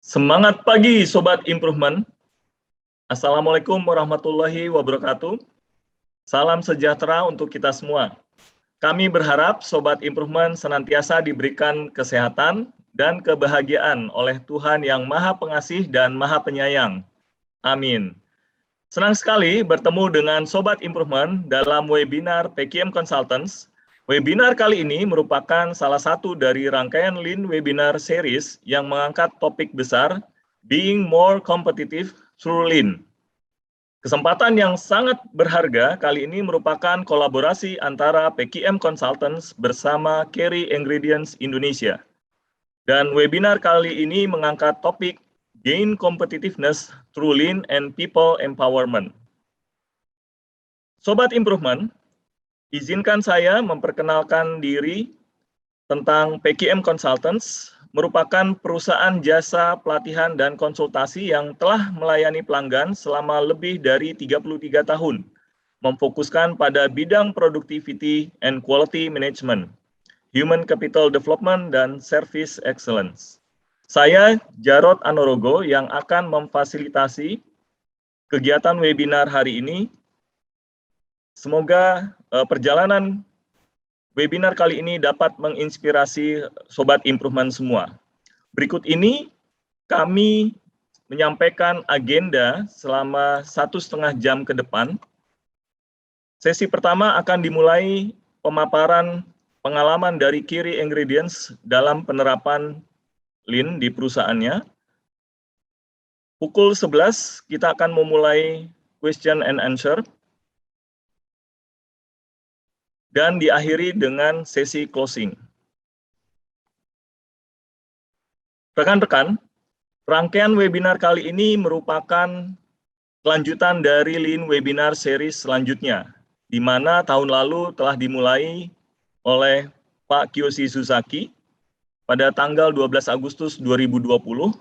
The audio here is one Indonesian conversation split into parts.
Semangat pagi Sobat Improvement. Assalamualaikum warahmatullahi wabarakatuh. Salam sejahtera untuk kita semua. Kami berharap Sobat Improvement senantiasa diberikan kesehatan dan kebahagiaan oleh Tuhan yang Maha Pengasih dan Maha Penyayang. Amin. Senang sekali bertemu dengan Sobat Improvement dalam webinar PKM Consultants. Webinar kali ini merupakan salah satu dari rangkaian Lean Webinar Series yang mengangkat topik besar Being More Competitive Through Lean. Kesempatan yang sangat berharga kali ini merupakan kolaborasi antara PKM Consultants bersama Kerry Ingredients Indonesia. Dan webinar kali ini mengangkat topik Gain Competitiveness Through Lean and People Empowerment. Sobat Improvement, izinkan saya memperkenalkan diri tentang PKM Consultants, merupakan perusahaan jasa pelatihan dan konsultasi yang telah melayani pelanggan selama lebih dari 33 tahun, memfokuskan pada bidang productivity and quality management, human capital development, dan service excellence. Saya Jarod Anorogo yang akan memfasilitasi kegiatan webinar hari ini. Semoga perjalanan webinar kali ini dapat menginspirasi Sobat Improvement semua. Berikut ini kami menyampaikan agenda selama 1,5 jam ke depan. Sesi pertama akan dimulai pemaparan pengalaman dari Kerry Ingredients dalam penerapan Lean di perusahaannya. Pukul 11 kita akan memulai question and answer. Dan diakhiri dengan sesi closing. Rekan-rekan, rangkaian webinar kali ini merupakan kelanjutan dari Lean Webinar Series selanjutnya, di mana tahun lalu telah dimulai oleh Pak Kiyoshi Susaki pada tanggal 12 Agustus 2020,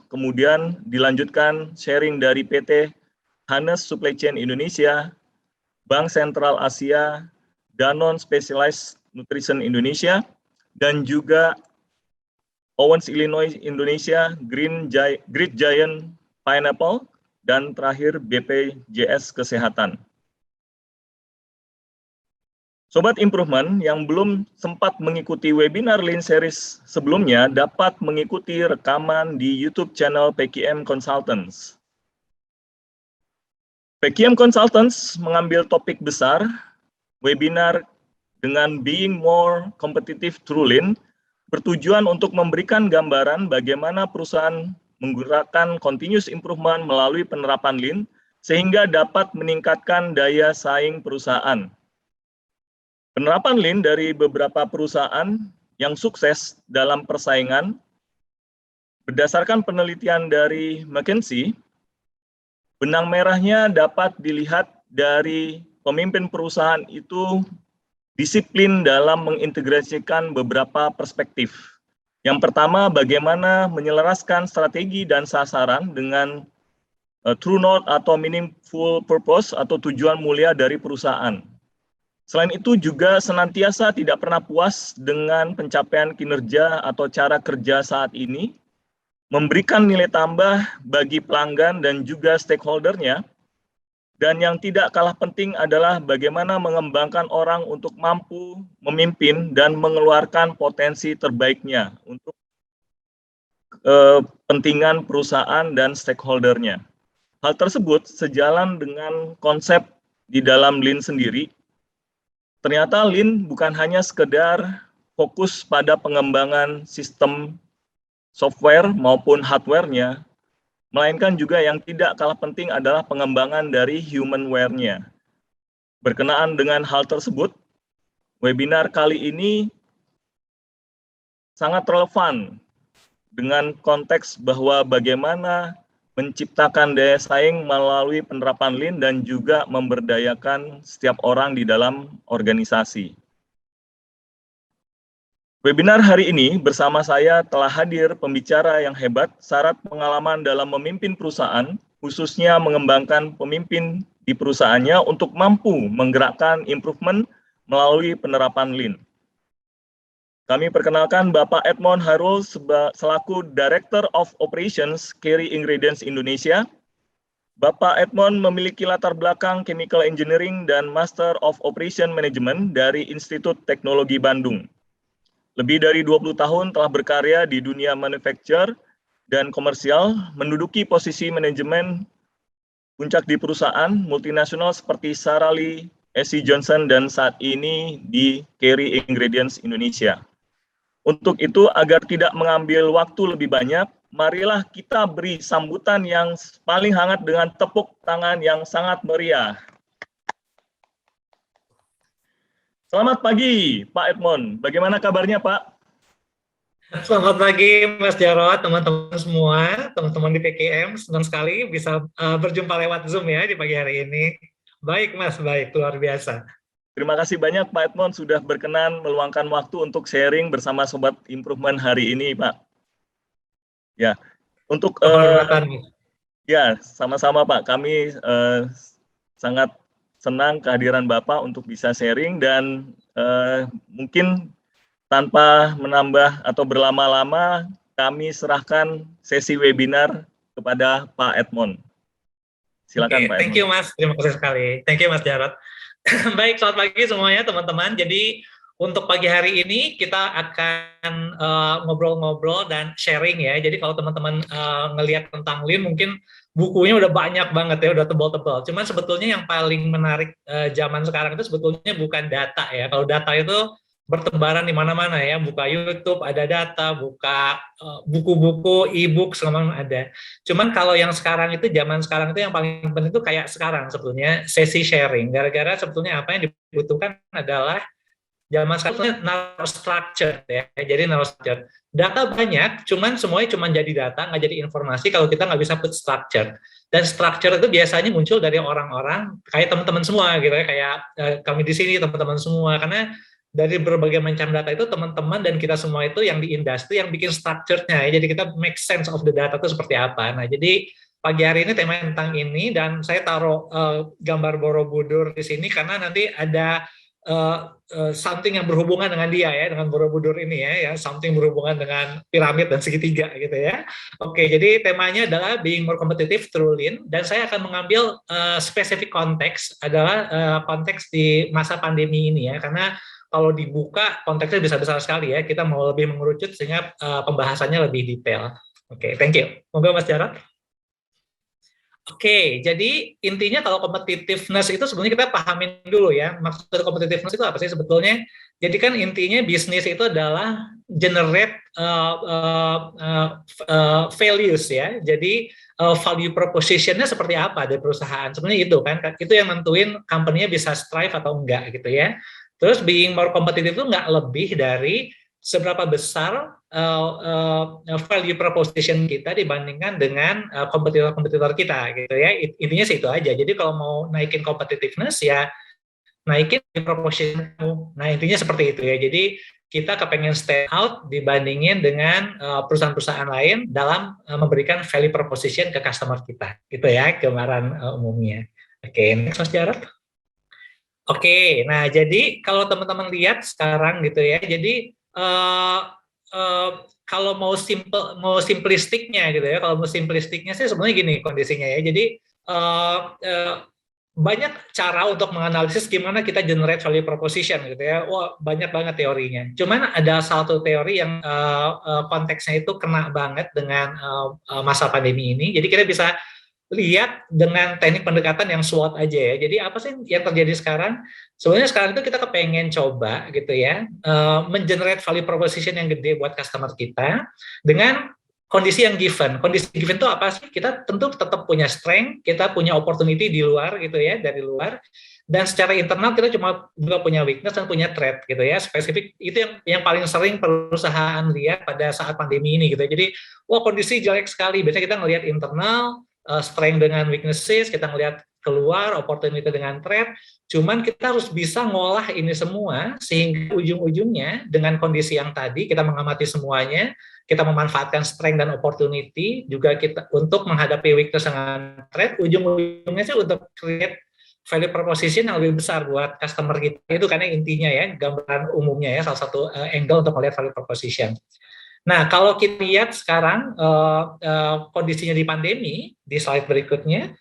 kemudian dilanjutkan sharing dari PT Hanes Supply Chain Indonesia, Bank Sentral Asia, Danone Specialized Nutrition Indonesia, dan juga Owens Illinois Indonesia, Great Giant Pineapple, dan terakhir BPJS Kesehatan. Sobat Improvement yang belum sempat mengikuti webinar Lean Series sebelumnya dapat mengikuti rekaman di YouTube channel PKM Consultants. PKM Consultants mengambil topik besar webinar dengan Being More Competitive Through Lean bertujuan untuk memberikan gambaran bagaimana perusahaan menggunakan continuous improvement melalui penerapan Lean sehingga dapat meningkatkan daya saing perusahaan. Penerapan Lean dari beberapa perusahaan yang sukses dalam persaingan berdasarkan penelitian dari McKinsey, benang merahnya dapat dilihat dari pemimpin perusahaan itu disiplin dalam mengintegrasikan beberapa perspektif. Yang pertama, bagaimana menyelaraskan strategi dan sasaran dengan true north atau meaningful purpose atau tujuan mulia dari perusahaan. Selain itu juga senantiasa tidak pernah puas dengan pencapaian kinerja atau cara kerja saat ini, memberikan nilai tambah bagi pelanggan dan juga stakeholder-nya. Dan yang tidak kalah penting adalah bagaimana mengembangkan orang untuk mampu memimpin dan mengeluarkan potensi terbaiknya untuk kepentingan perusahaan dan stakeholder-nya. Hal tersebut sejalan dengan konsep di dalam Lean sendiri. Ternyata Lean bukan hanya sekedar fokus pada pengembangan sistem software maupun hardware-nya, melainkan juga yang tidak kalah penting adalah pengembangan dari humanware-nya. Berkenaan dengan hal tersebut, webinar kali ini sangat relevan dengan konteks bahwa bagaimana menciptakan daya saing melalui penerapan Lean dan juga memberdayakan setiap orang di dalam organisasi. Webinar hari ini bersama saya telah hadir pembicara yang hebat, syarat pengalaman dalam memimpin perusahaan, khususnya mengembangkan pemimpin di perusahaannya untuk mampu menggerakkan improvement melalui penerapan Lean. Kami perkenalkan Bapak Edmond Harul selaku Director of Operations Carey Ingredients Indonesia. Bapak Edmond memiliki latar belakang Chemical Engineering dan Master of Operation Management dari Institut Teknologi Bandung. Lebih dari 20 tahun telah berkarya di dunia manufacture dan komersial, menduduki posisi manajemen puncak di perusahaan multinasional seperti Sara Lee, SC Johnson, dan saat ini di Carey Ingredients Indonesia. Untuk itu, agar tidak mengambil waktu lebih banyak, marilah kita beri sambutan yang paling hangat dengan tepuk tangan yang sangat meriah. Selamat pagi, Pak Edmond. Bagaimana kabarnya, Pak? Selamat pagi, Mas Jarod, teman-teman semua, teman-teman di PKM. Senang sekali bisa berjumpa lewat Zoom ya di pagi hari ini. Baik, Mas, baik, luar biasa. Terima kasih banyak Pak Edmond sudah berkenan meluangkan waktu untuk sharing bersama Sobat Improvement hari ini, Pak. Ya, untuk ya sama-sama Pak. Kami sangat senang kehadiran Bapak untuk bisa sharing dan mungkin tanpa menambah atau berlama-lama kami serahkan sesi webinar kepada Pak Edmond. Silakan Pak Edmond. Thank you Mas, terima kasih sekali. Thank you Mas Jarod. Baik, selamat pagi semuanya teman-teman. Jadi untuk pagi hari ini kita akan ngobrol-ngobrol dan sharing ya. Jadi kalau teman-teman ngelihat tentang Lean mungkin bukunya udah banyak banget ya, udah tebal-tebal. Cuman sebetulnya yang paling menarik zaman sekarang itu sebetulnya bukan data ya. Kalau data itu bertebaran di mana-mana ya, buka YouTube ada data, buka buku-buku, e-book semua ada. Cuman kalau yang sekarang itu, zaman sekarang itu yang paling penting itu kayak sekarang sebetulnya sesi sharing. Gara-gara sebetulnya apa yang dibutuhkan adalah zaman sekarang narrow structure ya. Jadi narrow structure. Data banyak, cuman semuanya cuma jadi data, nggak jadi informasi kalau kita nggak bisa put structure. Dan structure itu biasanya muncul dari orang-orang kayak teman-teman semua gitu ya, kayak kami di sini teman-teman semua, karena dari berbagai macam data itu teman-teman dan kita semua itu yang di industri yang bikin structure-nya ya. Jadi kita make sense of the data itu seperti apa. Nah, jadi pagi hari ini tema tentang ini dan saya taruh gambar Borobudur di sini karena nanti ada something yang berhubungan dengan dia ya, dengan Borobudur ini ya, something berhubungan dengan piramid dan segitiga gitu ya. Oke, jadi temanya adalah being more competitive through Lean dan saya akan mengambil spesifik konteks adalah konteks di masa pandemi ini ya, karena kalau dibuka konteksnya bisa besar sekali ya. Kita mau lebih mengerucut sehingga pembahasannya lebih detail. Oke, thank you. Moga Mas Jarod. Oke, jadi intinya kalau competitiveness itu sebenarnya kita pahamin dulu ya. Maksud dari competitiveness itu apa sih sebetulnya? Jadi kan intinya bisnis itu adalah generate values ya. Jadi value proposition-nya seperti apa dari perusahaan. Sebenarnya itu kan, itu yang nentuin company-nya bisa strive atau enggak gitu ya. Terus being more competitive itu nggak lebih dari seberapa besar value proposition kita dibandingkan dengan kompetitor-kompetitor kita gitu ya. Intinya sih itu aja. Jadi kalau mau naikin competitiveness ya naikin proposition. Nah intinya seperti itu ya. Jadi kita kepengen stand out dibandingin dengan perusahaan-perusahaan lain dalam memberikan value proposition ke customer kita. Gitu ya gambaran umumnya. Oke, next Mas Jarod. Oke, nah jadi kalau teman-teman lihat sekarang gitu ya, jadi kalau mau simplistiknya gitu ya, kalau mau simplistiknya sih sebenarnya gini kondisinya ya. Jadi banyak cara untuk menganalisis gimana kita generate value proposition gitu ya. Wah banyak banget teorinya. Cuman ada satu teori yang konteksnya itu kena banget dengan masa pandemi ini. Jadi kita bisa lihat dengan teknik pendekatan yang SWOT aja ya. Jadi apa sih yang terjadi sekarang? Sebenarnya sekarang itu kita kepengen coba gitu ya, mengenerate value proposition yang gede buat customer kita dengan kondisi yang given. Kondisi given itu apa sih? Kita tentu tetap punya strength, kita punya opportunity di luar gitu ya, dari luar. Dan secara internal kita cuma juga punya weakness dan punya threat gitu ya. Spesifik itu yang paling sering perusahaan lihat pada saat pandemi ini gitu. Jadi, wah kondisi jelek sekali. Biasanya kita ngelihat internal, strength dengan weaknesses, kita ngelihat keluar, opportunity dengan threat, cuman kita harus bisa ngolah ini semua, sehingga ujung-ujungnya dengan kondisi yang tadi, kita mengamati semuanya, kita memanfaatkan strength dan opportunity, juga kita untuk menghadapi weakness dengan threat, ujung-ujungnya sih untuk create value proposition yang lebih besar buat customer kita. Itu karena intinya ya, gambaran umumnya ya, salah satu angle untuk melihat value proposition. Nah, kalau kita lihat sekarang kondisinya di pandemi, di slide berikutnya.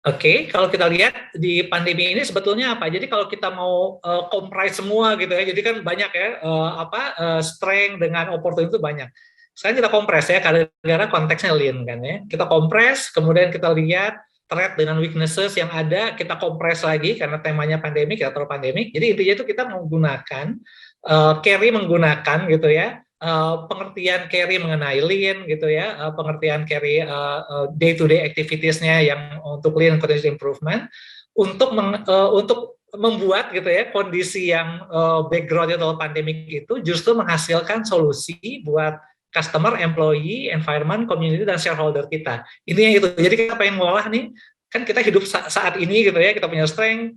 Oke, kalau kita lihat di pandemi ini sebetulnya apa? Jadi kalau kita mau comprise semua gitu ya, jadi kan banyak ya strength dengan opportunity itu banyak. Sekarang kita kompres ya, karena konteksnya lean kan ya. Kita kompres, kemudian kita lihat threat dengan weaknesses yang ada, kita kompres lagi karena temanya pandemi, kita taruh pandemi. Jadi intinya itu kita menggunakan carry menggunakan gitu ya. Pengertian carry mengenai lean gitu ya, pengertian carry day-to-day activities-nya yang untuk lean continuous improvement untuk membuat gitu ya kondisi yang background-nya atau pandemik itu justru menghasilkan solusi buat customer, employee, environment, community, dan shareholder kita. Intinya itu. Jadi kita pengen ngolah nih, kan kita hidup saat ini gitu ya, kita punya strength,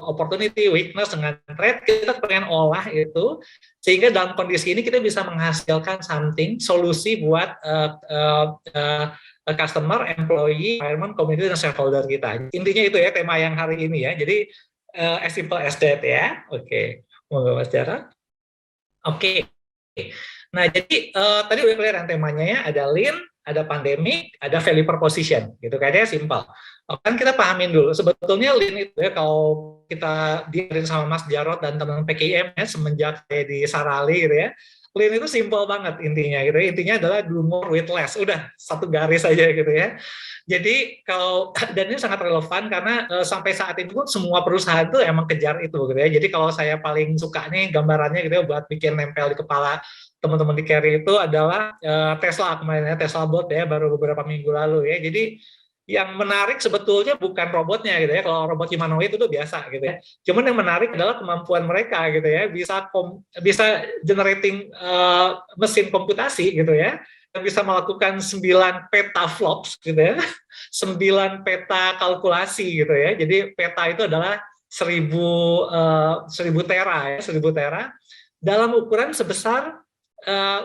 opportunity, weakness dengan threat, kita pengen olah itu sehingga dalam kondisi ini kita bisa menghasilkan something, solusi buat customer, employee, environment, community, dan shareholder kita. Intinya itu ya tema yang hari ini ya. Jadi as simple as that ya. Oke. Mau Mas Jarod? Oke. Nah, jadi tadi udah kelihatan temanya ya, ada lean, ada pandemic, ada value proposition, gitu kayaknya simple. Kan kita pahamin dulu, sebetulnya lean itu ya, kalau kita diajarin sama Mas Jarod dan teman-teman PKIM ya, semenjak kayak di Sarali gitu ya, lean itu simple banget intinya gitu ya. Intinya adalah do more with less, udah satu garis aja gitu ya. Jadi kalau dan ini sangat relevan karena sampai saat ini pun semua perusahaan tuh emang kejar itu gitu ya. Jadi kalau saya paling suka nih gambarannya gitu ya buat bikin nempel di kepala teman-teman di Carry itu adalah Tesla kemarin ya, Tesla Bot ya baru beberapa minggu lalu ya. Jadi yang menarik sebetulnya bukan robotnya gitu ya. Kalau robot humanoid itu biasa gitu ya. Cuman yang menarik adalah kemampuan mereka gitu ya, bisa generating mesin komputasi gitu ya, yang bisa melakukan 9 petaflops gitu ya. 9 peta kalkulasi gitu ya. Jadi peta itu adalah 1000 tera ya, 1000 tera dalam ukuran sebesar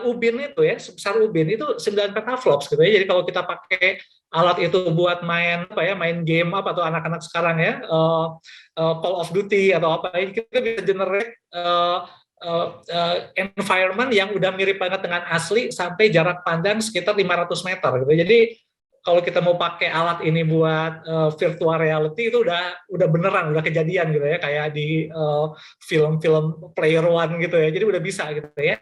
ubin itu ya, sebesar ubin itu 9 petaflops gitu ya. Jadi kalau kita pakai alat itu buat main main game apa tuh anak-anak sekarang ya, Call of Duty atau apa, kita bisa generate environment yang udah mirip banget dengan asli sampai jarak pandang sekitar 500 meter gitu. Jadi kalau kita mau pakai alat ini buat virtual reality itu udah beneran, udah kejadian gitu ya, kayak di film-film Player One gitu ya. Jadi udah bisa gitu ya.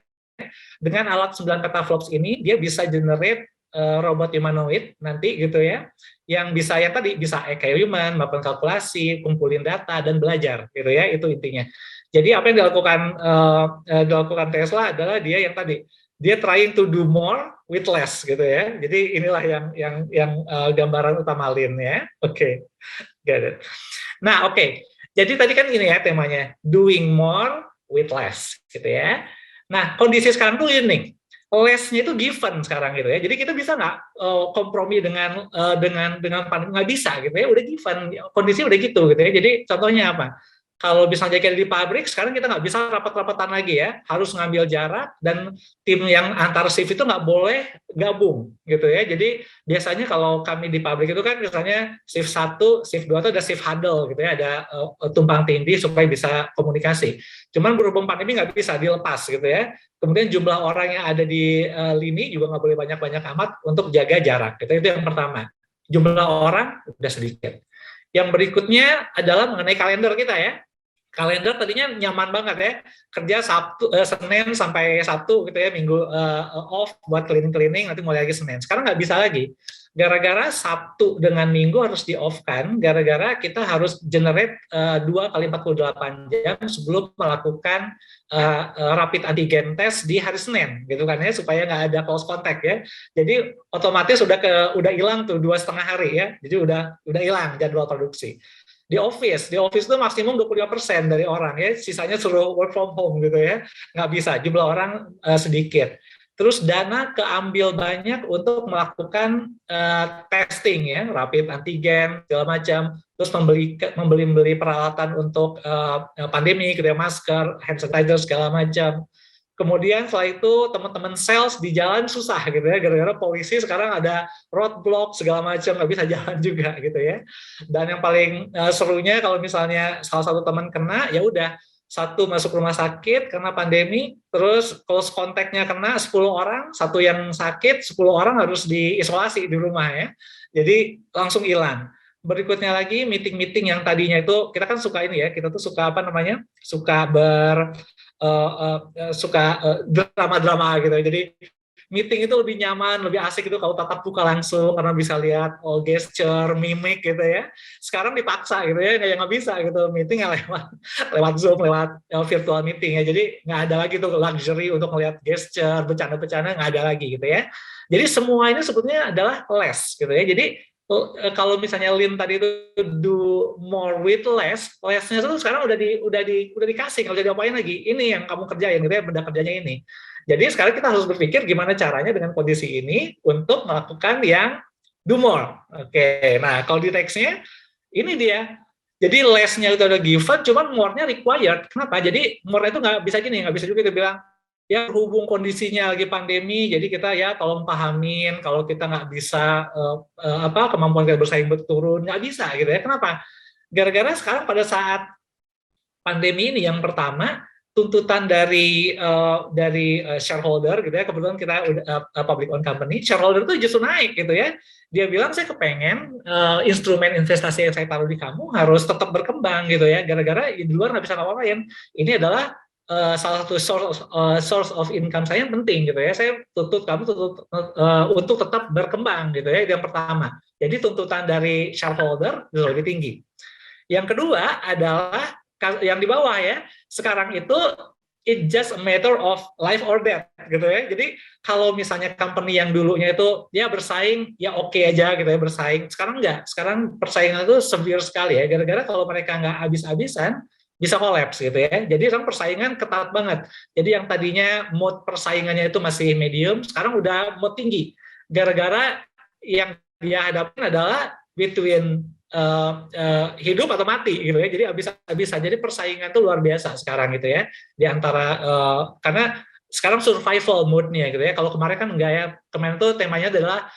Dengan alat 9 petaflops ini dia bisa generate robot humanoid nanti gitu ya, yang tadi bisa kayak human, melakukan kalkulasi, kumpulin data dan belajar gitu ya, itu intinya. Jadi apa yang dilakukan Tesla adalah dia trying to do more with less gitu ya. Jadi inilah yang gambaran utama Lean ya. Oke. Got it. Nah, oke. Jadi tadi kan ini ya temanya, doing more with less gitu ya. Nah, kondisi sekarang tuh ini, less-nya itu given sekarang gitu ya. Jadi kita bisa nggak kompromi dengan pandemi, nggak bisa gitu ya. Udah given, kondisi udah gitu gitu ya. Jadi contohnya apa? Kalau misalnya kayak di pabrik, sekarang kita nggak bisa rapat-rapatan lagi ya, harus ngambil jarak dan tim yang antar shift itu nggak boleh gabung gitu ya. Jadi biasanya kalau kami di pabrik itu kan misalnya shift 1, shift 2 itu ada shift huddle gitu ya, ada tumpang tindih supaya bisa komunikasi. Cuman berhubung pandemi nggak bisa dilepas gitu ya. Kemudian jumlah orang yang ada di lini juga nggak boleh banyak-banyak amat untuk jaga jarak. Gitu. Itu yang pertama. Jumlah orang udah sedikit. Yang berikutnya adalah mengenai kalender kita ya. Kalender tadinya nyaman banget ya, kerja Senin sampai Sabtu gitu ya, Minggu off buat cleaning, nanti mulai lagi Senin. Sekarang nggak bisa lagi, gara-gara Sabtu dengan Minggu harus di off kan, gara-gara kita harus generate 2 kali 48 jam sebelum melakukan rapid antigen test di hari Senin gitu kan ya, supaya nggak ada close contact ya. Jadi otomatis udah hilang tuh 2,5 hari ya, jadi udah hilang jadwal produksi. Di office itu maksimum 25% dari orang ya, sisanya suruh work from home gitu ya, nggak bisa, jumlah orang sedikit. Terus dana keambil banyak untuk melakukan testing ya, rapid antigen segala macam, terus membeli peralatan untuk pandemi, gitu ya, masker, hand sanitizer segala macam. Kemudian setelah itu teman-teman sales di jalan susah gitu ya, gara-gara polisi sekarang ada roadblock segala macam, nggak bisa jalan juga gitu ya. Dan yang paling serunya kalau misalnya salah satu teman kena, ya udah satu masuk rumah sakit karena pandemi, terus close kontaknya kena 10 orang, satu yang sakit, 10 orang harus diisolasi di rumah ya. Jadi langsung hilang. Berikutnya lagi meeting-meeting yang tadinya itu kita kan suka ini ya, kita tuh suka apa namanya, suka drama-drama gitu. Jadi meeting itu lebih nyaman, lebih asik gitu kalau tatap muka langsung karena bisa lihat all gesture, mimik gitu ya. Sekarang dipaksa gitu ya, nggak bisa gitu meeting lewat Zoom, lewat virtual meeting ya. Jadi nggak ada lagi tuh luxury untuk melihat gesture, bercanda-bercanda nggak ada lagi gitu ya. Jadi semua ini sebetulnya adalah less gitu ya. Jadi kalau misalnya Lin tadi itu do more with less, less-nya itu sekarang udah dikasih, nggak usah diapain lagi. Ini yang kamu kerjain gitu ya, benda kerjanya ini. Jadi sekarang kita harus berpikir gimana caranya dengan kondisi ini untuk melakukan yang do more. Oke, nah kalau di text-nya ini dia. Jadi less-nya itu udah given, cuman more-nya required. Kenapa? Jadi more itu nggak bisa gini, nggak bisa juga kita bilang ya berhubung kondisinya lagi pandemi, jadi kita ya tolong pahamin kalau kita nggak bisa kemampuan kita bersaing berturun, nggak bisa gitu ya. Kenapa? Gara-gara sekarang pada saat pandemi ini yang pertama tuntutan dari shareholder gitu ya, kebetulan kita udah public owned company, shareholder itu justru naik gitu ya. Dia bilang saya kepengen instrumen investasi yang saya taruh di kamu harus tetap berkembang gitu ya, gara-gara di luar nggak bisa ngapa-ngapain. Ini adalah salah satu source of income saya yang penting gitu ya. Saya tuntut kamu untuk tetap berkembang gitu ya. Yang pertama. Jadi tuntutan dari shareholder lebih tinggi. Yang kedua adalah yang di bawah ya. Sekarang itu it just a matter of life or death gitu ya. Jadi kalau misalnya company yang dulunya itu ya bersaing ya oke aja gitu ya bersaing. Sekarang enggak. Sekarang persaingan itu severe sekali ya. Gara-gara kalau mereka nggak habis-habisan bisa kolaps gitu ya. Jadi sekarang persaingan ketat banget. Jadi yang tadinya mode persaingannya itu masih medium, sekarang udah mode tinggi. Gara-gara yang dia hadapin adalah between hidup atau mati gitu ya. Jadi habis-habisan. Jadi persaingan itu luar biasa sekarang gitu ya. Di antara karena sekarang survival mode-nya gitu ya. Kalau kemarin kan enggak ya. Kemarin tuh temanya adalah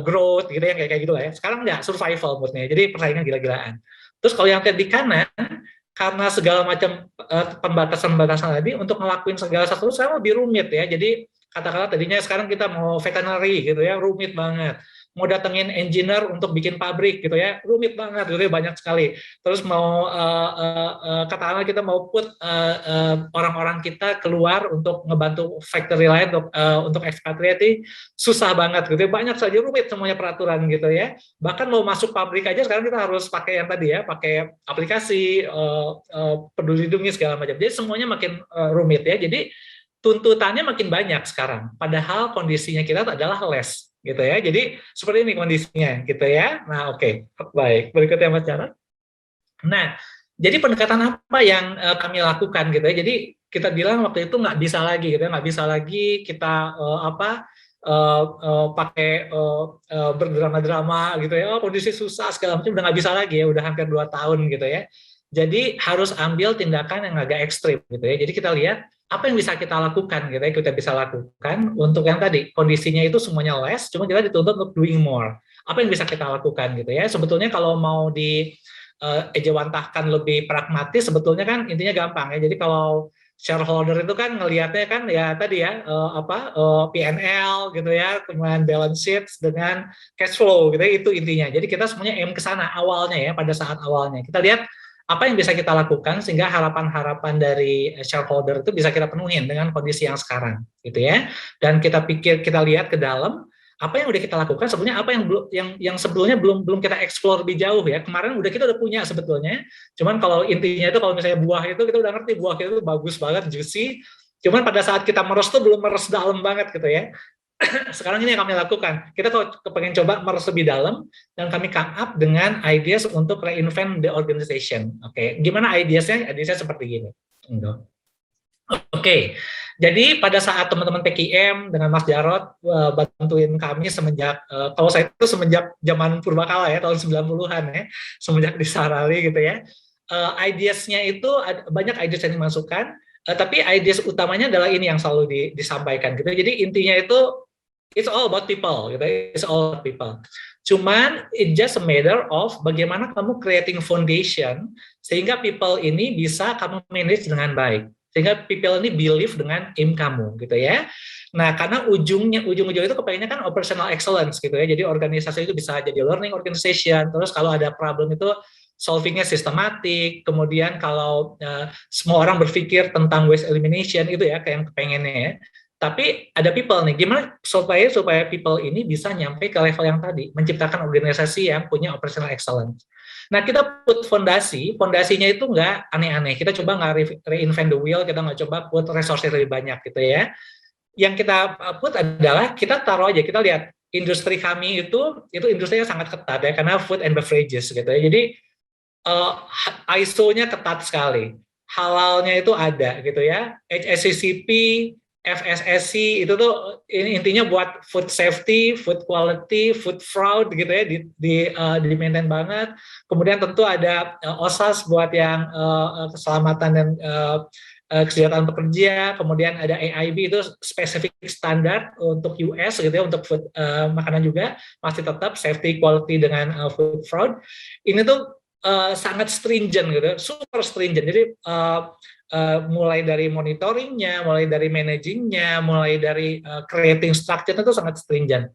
growth gitu ya, kayak gitu lah ya. Sekarang enggak, survival mode-nya. Jadi persaingan gila-gilaan. Terus kalau yang di kanan, karena segala macam pembatasan-pembatasan tadi untuk ngelakuin segala sesuatu sekarang lebih rumit ya. Jadi katakanlah tadinya sekarang kita mau veterinary gitu ya, rumit banget. Mau datengin engineer untuk bikin pabrik gitu ya, rumit banget gitu ya, banyak sekali. Terus mau katakanlah kita mau put orang-orang kita keluar untuk ngebantu factory lain untuk ekspatriasi, susah banget gitu ya, banyak saja rumit semuanya peraturan gitu ya. Bahkan mau masuk pabrik aja sekarang kita harus pakai yang tadi ya, pakai aplikasi peduli lindungi segala macam. Jadi semuanya makin rumit ya. Jadi tuntutannya makin banyak sekarang. Padahal kondisinya kita adalah less gitu ya. Jadi seperti ini kondisinya gitu ya. Nah, oke. Baik. Berikutnya Mas Jarod. Nah, jadi pendekatan apa yang kami lakukan gitu ya. Jadi kita bilang waktu itu nggak bisa lagi gitu ya, nggak bisa lagi kita pakai berdrama-drama gitu ya. Oh, kondisi susah segala macam udah nggak bisa lagi ya, udah hampir 2 tahun gitu ya. Jadi harus ambil tindakan yang agak ekstrim gitu ya. Jadi kita lihat apa yang bisa kita lakukan gitu ya, kita bisa lakukan untuk yang tadi kondisinya itu semuanya less, cuma kita dituntut untuk doing more. Apa yang bisa kita lakukan gitu ya? Sebetulnya kalau mau ejawantahkan lebih pragmatis, sebetulnya kan intinya gampang ya. Jadi kalau shareholder itu kan ngelihatnya kan ya tadi ya P&L gitu ya, kemudian balance sheet dengan cash flow gitu ya, itu intinya. Jadi kita semuanya aim ke sana awalnya ya, pada saat awalnya kita lihat apa yang bisa kita lakukan sehingga harapan-harapan dari shareholder itu bisa kita penuhin dengan kondisi yang sekarang gitu ya. Dan kita lihat ke dalam apa yang udah kita lakukan, sebetulnya apa yang sebelumnya belum kita explore lebih jauh ya. Kemarin kita udah punya sebetulnya. Cuman kalau intinya itu kalau misalnya buah itu kita udah ngerti buah itu bagus banget, juicy. Cuman pada saat kita meres tuh belum meres dalam banget gitu ya. Sekarang ini yang kami lakukan. Kita pengen coba meres lebih dalam dan kami come up dengan ideas untuk reinvent the organization. Oke, gimana ideasnya? Ideasnya seperti gini. Oke, jadi pada saat teman-teman PKM dengan Mas Jarod bantuin kami semenjak, kalau saya itu semenjak zaman purbakala ya, tahun 90-an ya, semenjak di Sarali gitu ya. Ideasnya itu banyak ideas yang dimasukkan. tapi ideas utamanya adalah ini yang selalu disampaikan gitu. Jadi intinya itu it's all about people gitu. It's all about people. Cuman it just a matter of bagaimana kamu creating foundation sehingga people ini bisa kamu manage dengan baik. Sehingga people ini believe dengan aim kamu gitu ya. Nah, karena ujung itu kepengennya kan operational excellence gitu ya. Jadi organisasi itu bisa jadi learning organization. Terus kalau ada problem itu solvingnya sistematik, kemudian kalau semua orang berpikir tentang waste elimination itu ya kayak yang kepengennya ya. Tapi ada people nih, gimana supaya people ini bisa nyampe ke level yang tadi, menciptakan organisasi yang punya operational excellence. Nah, kita put fondasinya itu nggak aneh-aneh. Kita coba nggak reinvent the wheel, kita nggak coba put resource lebih banyak gitu ya. Yang kita put adalah kita taruh aja, kita lihat industri kami itu industrinya sangat ketat ya, karena food and beverages gitu ya. Jadi ISO-nya ketat sekali, halalnya itu ada gitu ya, HACCP, FSSC itu tuh intinya buat food safety, food quality, food fraud gitu ya, di maintain banget. Kemudian tentu ada OSAS buat yang keselamatan dan kesejahteraan pekerja. Kemudian ada AIB itu spesifik standar untuk US gitu ya, untuk food makanan juga masih tetap safety quality dengan food fraud. Ini tuh sangat stringent gitu, super stringent. Jadi mulai dari monitoringnya, mulai dari managingnya, mulai dari creating structure itu sangat stringent.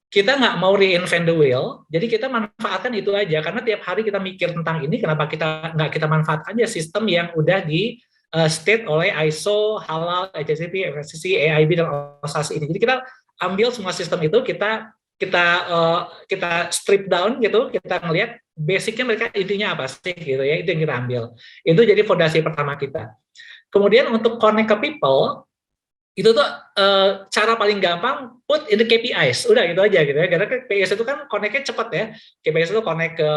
Kita nggak mau reinvent the wheel, jadi kita manfaatkan itu aja. Karena tiap hari kita mikir tentang ini, kenapa kita nggak kita manfaatkan aja sistem yang udah di state oleh ISO, halal, HACCP, FSSC, AIB dan OSAS ini. Jadi kita ambil semua sistem itu, kita strip down gitu, kita ngelihat basicnya mereka intinya apa sih gitu ya, itu yang kita ambil. Itu jadi fondasi pertama kita. Kemudian untuk connect ke people, itu tuh cara paling gampang put in the KPIs, udah gitu aja gitu ya. Karena KPIs itu kan connect-nya cepat ya. KPIs itu connect ke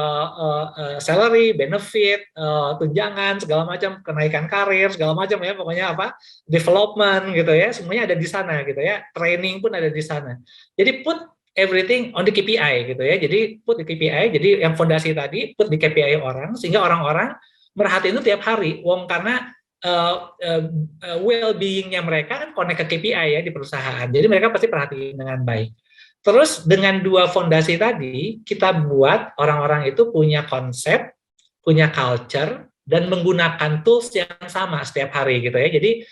salary, benefit, tunjangan segala macam, kenaikan karir segala macam ya, pokoknya apa, development gitu ya, semuanya ada di sana gitu ya. Training pun ada di sana. Jadi put everything on the KPI gitu ya. Jadi put di KPI, jadi yang fondasi tadi put di KPI orang, sehingga orang-orang merhatiin itu tiap hari. Karena well-being-nya mereka kan connect ke KPI ya di perusahaan. Jadi mereka pasti perhatiin dengan baik. Terus dengan dua fondasi tadi, kita buat orang-orang itu punya konsep, punya culture, dan menggunakan tools yang sama setiap hari gitu ya. Jadi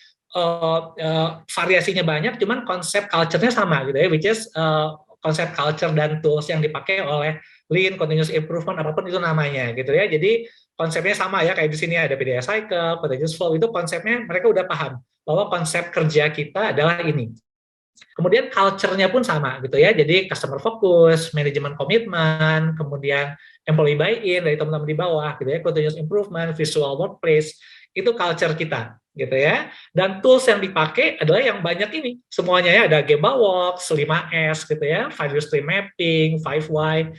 variasinya banyak, cuman konsep culture-nya sama gitu ya, which is konsep culture dan tools yang dipakai oleh Lean, Continuous Improvement, apapun itu namanya gitu ya. Jadi konsepnya sama ya, kayak di sini ada PDCA cycle, continuous flow, itu konsepnya mereka udah paham bahwa konsep kerja kita adalah ini. Kemudian culture-nya pun sama gitu ya, jadi customer focus, manajemen komitmen, kemudian employee buy-in dari teman-teman di bawah gitu ya, continuous improvement, visual workplace, itu culture kita gitu ya. Dan tools yang dipakai adalah yang banyak ini semuanya ya, ada Gemba Works, 5S gitu ya, 5 stream mapping, 5Y,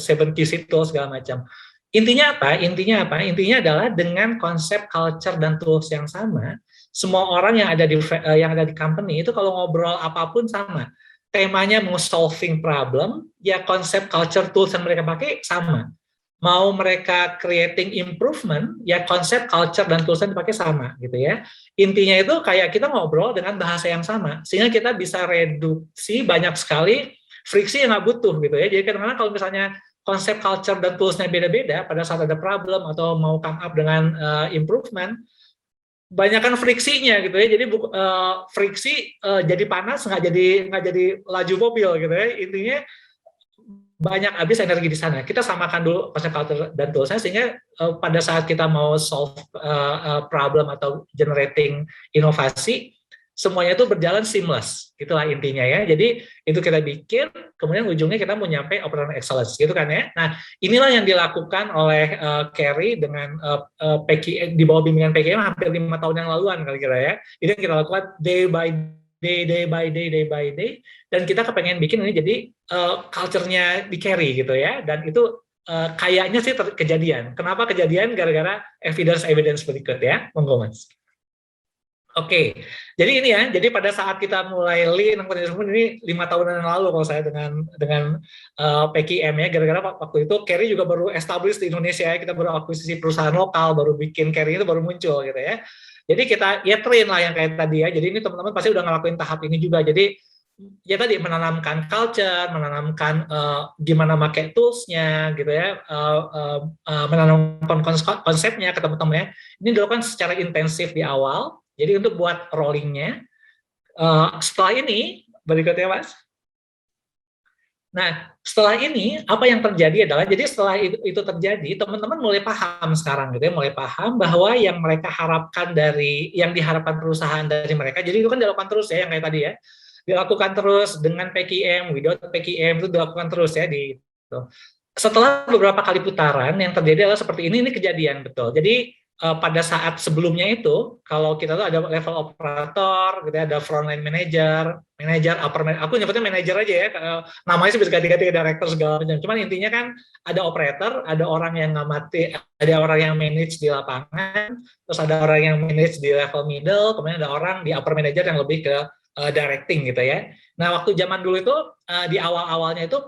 7QC tools segala macam. Intinya apa? Intinya adalah dengan konsep culture dan tools yang sama, semua orang yang ada di company itu kalau ngobrol apapun sama. Temanya mau solving problem, ya konsep culture tools yang mereka pakai sama. Mau mereka creating improvement, ya konsep culture dan tools yang dipakai sama gitu ya. Intinya itu kayak kita ngobrol dengan bahasa yang sama, sehingga kita bisa reduksi banyak sekali friksi yang nggak butuh gitu ya. Jadi kadang-kadang kalau misalnya konsep culture dan tools-nya beda-beda pada saat ada problem atau mau come up dengan improvement, banyakkan friksinya gitu ya. Jadi friksi jadi panas, nggak jadi laju mobil gitu ya. Intinya banyak habis energi di sana. Kita samakan dulu konsep culture dan tools-nya, sehingga pada saat kita mau solve problem atau generating inovasi, semuanya itu berjalan seamless, itulah intinya ya. Jadi itu kita bikin, kemudian ujungnya kita mau nyampe operational excellence, gitu kan ya. Nah, inilah yang dilakukan oleh Carrie dengan PKI, di bawah bimbingan PKI hampir 5 tahun yang laluan kira-kira ya. Ini yang kita lakukan day by day, dan kita kepengen bikin ini jadi culture-nya di Carrie gitu ya. Dan itu kayaknya sih kejadian. Kenapa kejadian? Gara-gara evidence berikut ya. Monggo Mas. Oke, jadi ini ya. Jadi pada saat kita mulai Lean, ini 5 tahunan yang lalu kalau saya dengan PKM ya. Gara-gara waktu itu Carrie juga baru establish di Indonesia ya. Kita baru akuisisi perusahaan lokal, baru bikin Carrie itu baru muncul gitu ya. Jadi kita ya train lah yang kayak tadi ya. Jadi ini teman-teman pasti udah ngelakuin tahap ini juga. Jadi ya tadi menanamkan culture, menanamkan gimana pakai tools-nya gitu ya, menanamkan konsepnya ke teman-teman ya. Ini dilakukan secara intensif di awal. Jadi untuk buat rollingnya. Setelah ini berikutnya Mas. Nah, setelah ini apa yang terjadi adalah, jadi setelah itu terjadi, teman-teman mulai paham sekarang gitu ya, mulai paham bahwa yang mereka harapkan dari, yang diharapkan perusahaan dari mereka, jadi itu kan dilakukan terus ya, yang kayak tadi ya, dilakukan terus dengan PKM, without PKM itu dilakukan terus ya di itu. Setelah beberapa kali putaran, yang terjadi adalah seperti ini kejadian betul. Jadi pada saat sebelumnya itu, kalau kita tuh ada level operator, gitu ya, ada frontline manager, upper manager, aku nyebutnya manager aja ya, namanya sih bisa ganti-ganti director segala macam. Cuman intinya kan ada operator, ada orang yang ngamati, ada orang yang manage di lapangan, terus ada orang yang manage di level middle, kemudian ada orang di upper manager yang lebih ke directing gitu ya. Nah, waktu zaman dulu itu di awal-awalnya itu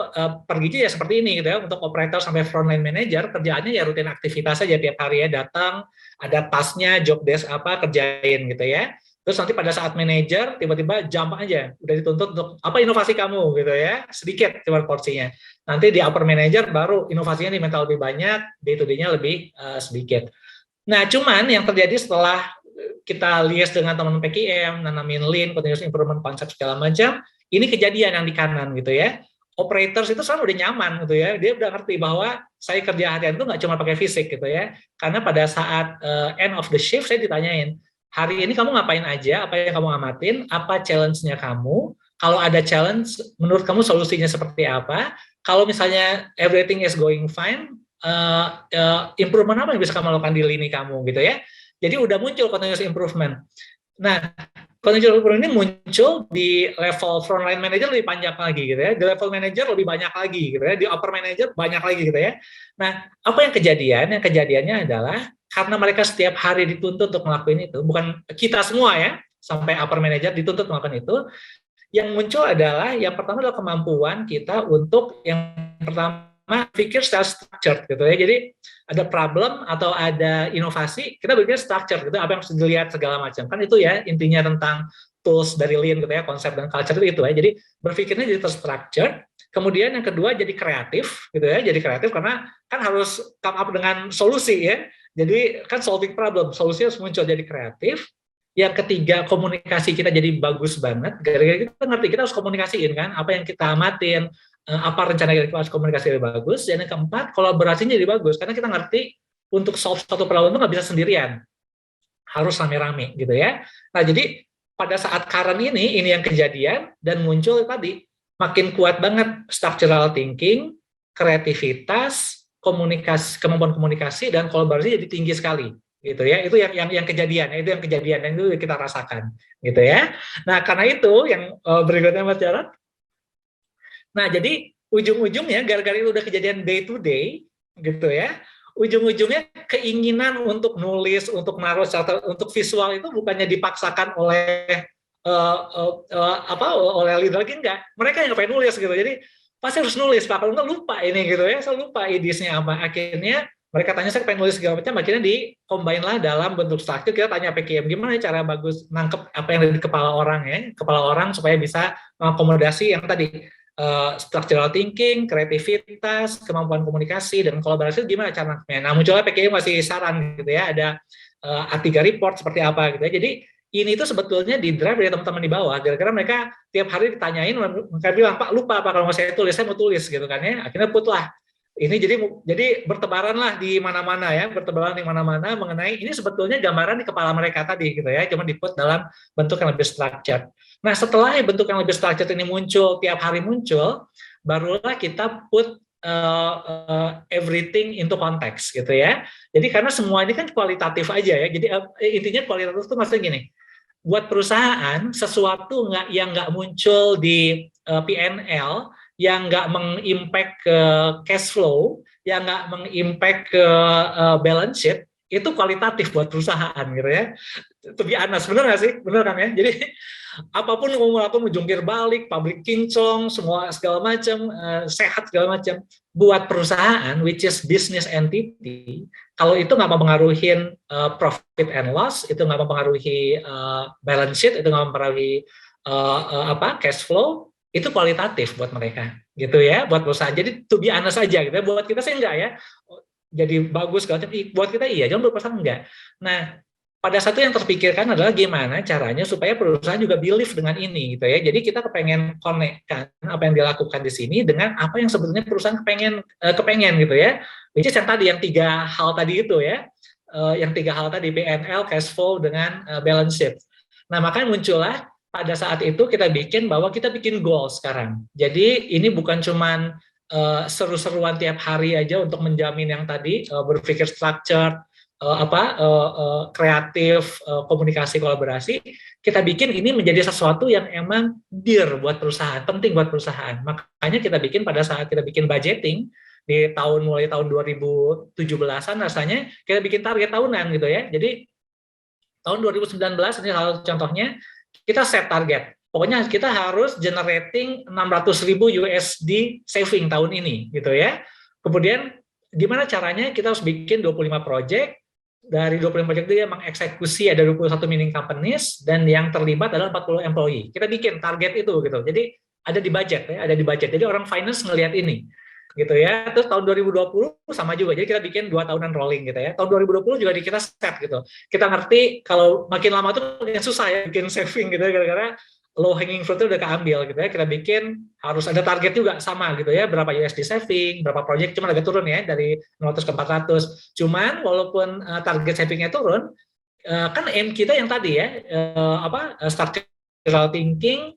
pergi ya seperti ini gitu ya, untuk operator sampai frontline manager kerjaannya ya rutin aktivitas aja tiap hari ya, datang, ada tasnya, job desk apa, kerjain gitu ya. Terus nanti pada saat manager tiba-tiba jump aja, udah dituntut untuk apa inovasi kamu gitu ya, sedikit cuma porsinya. Nanti di upper manager baru inovasinya diminta lebih banyak, day to day-nya lebih sedikit. Nah, cuman yang terjadi setelah kita lihat dengan teman PKM, nanamin Lean, continuous improvement konsep segala macam, ini kejadian yang di kanan gitu ya. Operators itu sekarang udah nyaman gitu ya, dia udah ngerti bahwa saya kerja harian itu nggak cuma pakai fisik gitu ya. Karena pada saat end of the shift saya ditanyain, hari ini kamu ngapain aja, apa yang kamu amatin, apa challenge-nya kamu, kalau ada challenge, menurut kamu solusinya seperti apa, kalau misalnya everything is going fine, improvement apa yang bisa kamu lakukan di lini kamu gitu ya. Jadi udah muncul continuous improvement. Nah, continuous improvement ini muncul di level frontline manager lebih panjang lagi gitu ya, di level manager lebih banyak lagi gitu ya, di upper manager banyak lagi gitu ya. Nah, apa yang kejadian? Yang kejadiannya adalah karena mereka setiap hari dituntut untuk melakukan itu, bukan kita semua ya, sampai upper manager dituntut melakukan itu, yang muncul adalah yang pertama adalah kemampuan kita untuk yang pertama pikir secara structured gitu ya. Jadi ada problem atau ada inovasi, kita berpikir structure gitu, apa yang harus dilihat segala macam. Kan itu ya intinya tentang tools dari Lean gitu ya, konsep dan culture itu ya. Jadi berpikirnya jadi terstructured. Kemudian yang kedua jadi kreatif gitu ya, jadi kreatif karena kan harus come up dengan solusi ya. Jadi kan solving problem, solusi harus muncul jadi kreatif. Yang ketiga, komunikasi kita jadi bagus banget. Gara-gara kita ngerti, kita harus komunikasiin kan, apa yang kita amatin, apa rencana kita harus komunikasi lebih bagus. Dan yang keempat, kolaborasinya jadi bagus karena kita ngerti untuk solve satu problem itu nggak bisa sendirian, harus rame-rame gitu ya. Nah, jadi pada saat current ini yang kejadian dan muncul tadi makin kuat banget structural thinking, kreativitas, komunikasi, kemampuan komunikasi dan kolaborasi jadi tinggi sekali gitu ya. Itu yang kejadian, itu yang kejadian dan itu kita rasakan gitu ya. Nah, karena itu yang berikutnya Mas Jarod. Nah, jadi ujung-ujungnya gara-gara itu udah kejadian day to day gitu ya, ujung-ujungnya keinginan untuk nulis, untuk naruh catatan, untuk visual itu bukannya dipaksakan oleh oleh leader lagi, enggak. Mereka yang pengen nulis gitu. Jadi pasti harus nulis, Pak. Kalau enggak lupa ini gitu ya, saya lupa idenya apa. Akhirnya mereka tanya saya pengen nulis segala macam, akhirnya di-combine lah dalam bentuk struktur. Kita tanya PKM gimana cara bagus nangkep apa yang ada di kepala orang ya, kepala orang supaya bisa mengakomodasi yang tadi structural thinking, kreativitas, kemampuan komunikasi, dan kolaborasi gimana cara nangkepnya. Nah, munculnya PKM masih saran gitu ya, ada A3 report seperti apa gitu ya. Jadi ini tuh sebetulnya di drive dari teman-teman di bawah, gara-gara mereka tiap hari ditanyain, mereka bilang, Pak lupa Pak kalau mau saya mau tulis gitu kan ya. Akhirnya put lah. Ini jadi bertebaran lah di mana-mana ya, bertebaran di mana-mana mengenai ini sebetulnya gambaran di kepala mereka tadi gitu ya, cuma di-put dalam bentuk yang lebih structured. Nah, setelah bentuk yang lebih structured ini muncul, tiap hari muncul, barulah kita put everything into context gitu ya. Jadi karena semua ini kan kualitatif aja ya. Jadi intinya kualitatif itu maksudnya gini. Buat perusahaan sesuatu yang nggak muncul di P&L, yang nggak mengimpact ke cash flow, yang nggak mengimpact ke balance sheet, itu kualitatif buat perusahaan gitu ya. To be honest, bener nggak sih? Bener kan ya? Jadi apapun mau melakukan jungkir balik, public kinclong, semua segala macam, sehat segala macam, buat perusahaan which is business entity, kalau itu nggak mempengaruhi profit and loss, itu nggak mempengaruhi balance sheet, itu nggak mempengaruhi cash flow, itu kualitatif buat mereka, gitu ya, buat perusahaan. Jadi to be honest aja, gitu ya. Buat kita sih enggak ya, jadi bagus, buat kita iya, jangan buat perusahaan enggak. Nah, pada satu yang terpikirkan adalah gimana caranya supaya perusahaan juga believe dengan ini, gitu ya. Jadi kita kepengen connect-kan apa yang dilakukan di sini dengan apa yang sebetulnya perusahaan kepengen gitu ya. Which is yang tadi, yang 3 hal tadi itu ya, yang 3 hal tadi, P&L, cash flow, dengan balance sheet. Nah, makanya muncullah pada saat itu kita bikin goal sekarang. Jadi ini bukan cuman seru-seruan tiap hari aja untuk menjamin yang tadi, berpikir structure, kreatif, komunikasi, kolaborasi. Kita bikin ini menjadi sesuatu yang emang dear buat perusahaan, penting buat perusahaan. Makanya kita bikin pada saat kita bikin budgeting di mulai tahun 2017-an, rasanya kita bikin target tahunan gitu ya. Jadi tahun 2019 ini salah satu contohnya, kita set target. Pokoknya kita harus generating 600.000 USD saving tahun ini gitu ya. Kemudian gimana caranya? Kita harus bikin 25 project. Dari 25 project itu dia mengeksekusi ada 21 mining companies, dan yang terlibat adalah 40 employee. Kita bikin target itu gitu. Jadi ada di budget ya, ada di budget. Jadi orang finance ngelihat ini gitu ya. Terus tahun 2020 sama juga, jadi kita bikin 2 tahunan rolling gitu ya. Tahun 2020 juga kita set gitu. Kita ngerti kalau makin lama tuh makin susah ya bikin saving gitu ya, gara-gara low hanging fruit itu udah keambil gitu ya. Kita bikin harus ada target juga sama gitu ya, berapa USD saving, berapa project, cuma agak turun ya dari 0 ke 400. Cuman walaupun target savingnya turun, kan aim kita yang tadi ya, structural thinking,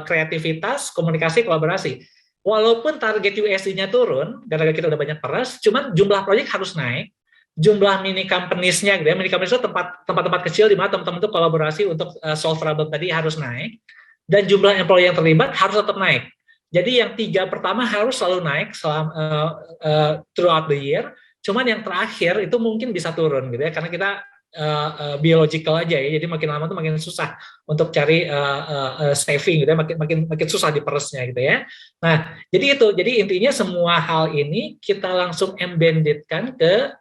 kreativitas, komunikasi, kolaborasi. Walaupun target USD-nya turun, gara-gara kita udah banyak peras, cuman jumlah proyek harus naik, jumlah mini companies-nya, gitu ya. Mini companies itu tempat-tempat kecil di mana teman-teman itu kolaborasi untuk solve problem tadi harus naik, dan jumlah employee yang terlibat harus tetap naik. Jadi yang 3 pertama harus selalu naik throughout the year, cuman yang terakhir itu mungkin bisa turun gitu ya, karena kita biological aja ya, jadi makin lama tuh makin susah untuk cari saving gitu ya, makin susah diperesnya gitu ya. Nah, jadi intinya semua hal ini kita langsung embeddedkan ke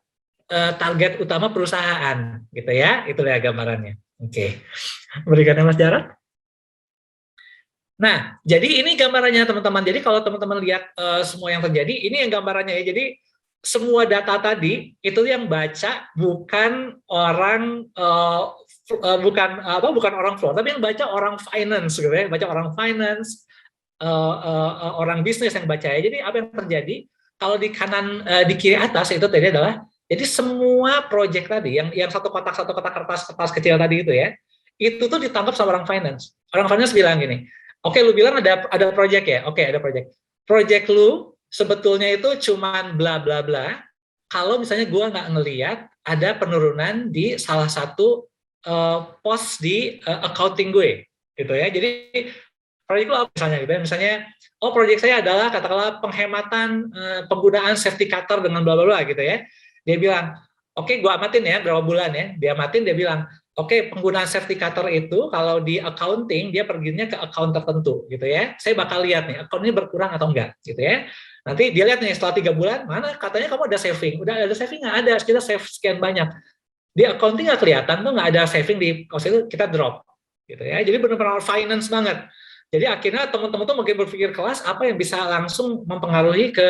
target utama perusahaan gitu ya, itu ya gambarannya. Oke. Berikannya Mas Jarod. Nah, jadi ini gambarannya teman-teman. Jadi kalau teman-teman lihat semua yang terjadi, ini yang gambarannya ya. Jadi semua data tadi itu yang baca bukan orang bukan orang floor, tapi yang baca orang finance gitu ya, baca orang finance, orang bisnis yang baca ya. Jadi apa yang terjadi kalau di kanan, di kiri atas itu tadi adalah, jadi semua project tadi yang satu kotak kertas kecil tadi itu ya, itu tuh ditangkap sama orang finance. Orang finance bilang gini, oke, lu bilang ada project ya, oke ada project lu sebetulnya itu cuman bla bla bla. Kalau misalnya gue nggak ngelihat ada penurunan di salah satu pos di accounting gue, gitu ya. Jadi proyek lo apa misalnya gitu ya? Misalnya, oh proyek saya adalah katakanlah penghematan penggunaan safety cutter dengan bla bla bla gitu ya. Dia bilang, oke, gue amatin ya berapa bulan ya. Dia amatin, dia bilang, oke, penggunaan safety cutter itu kalau di accounting dia perginya ke account tertentu gitu ya. Saya bakal lihat nih account ini berkurang atau enggak gitu ya. Nanti dia lihat nih setelah 3 bulan, mana katanya kamu ada saving. Udah ada saving nggak? Ada, kita save sekian banyak. Di accounting nggak kelihatan tuh, nggak ada saving, di cost itu kita drop gitu ya. Jadi benar-benar finance banget. Jadi akhirnya teman-teman tuh mungkin berpikir kelas apa yang bisa langsung mempengaruhi ke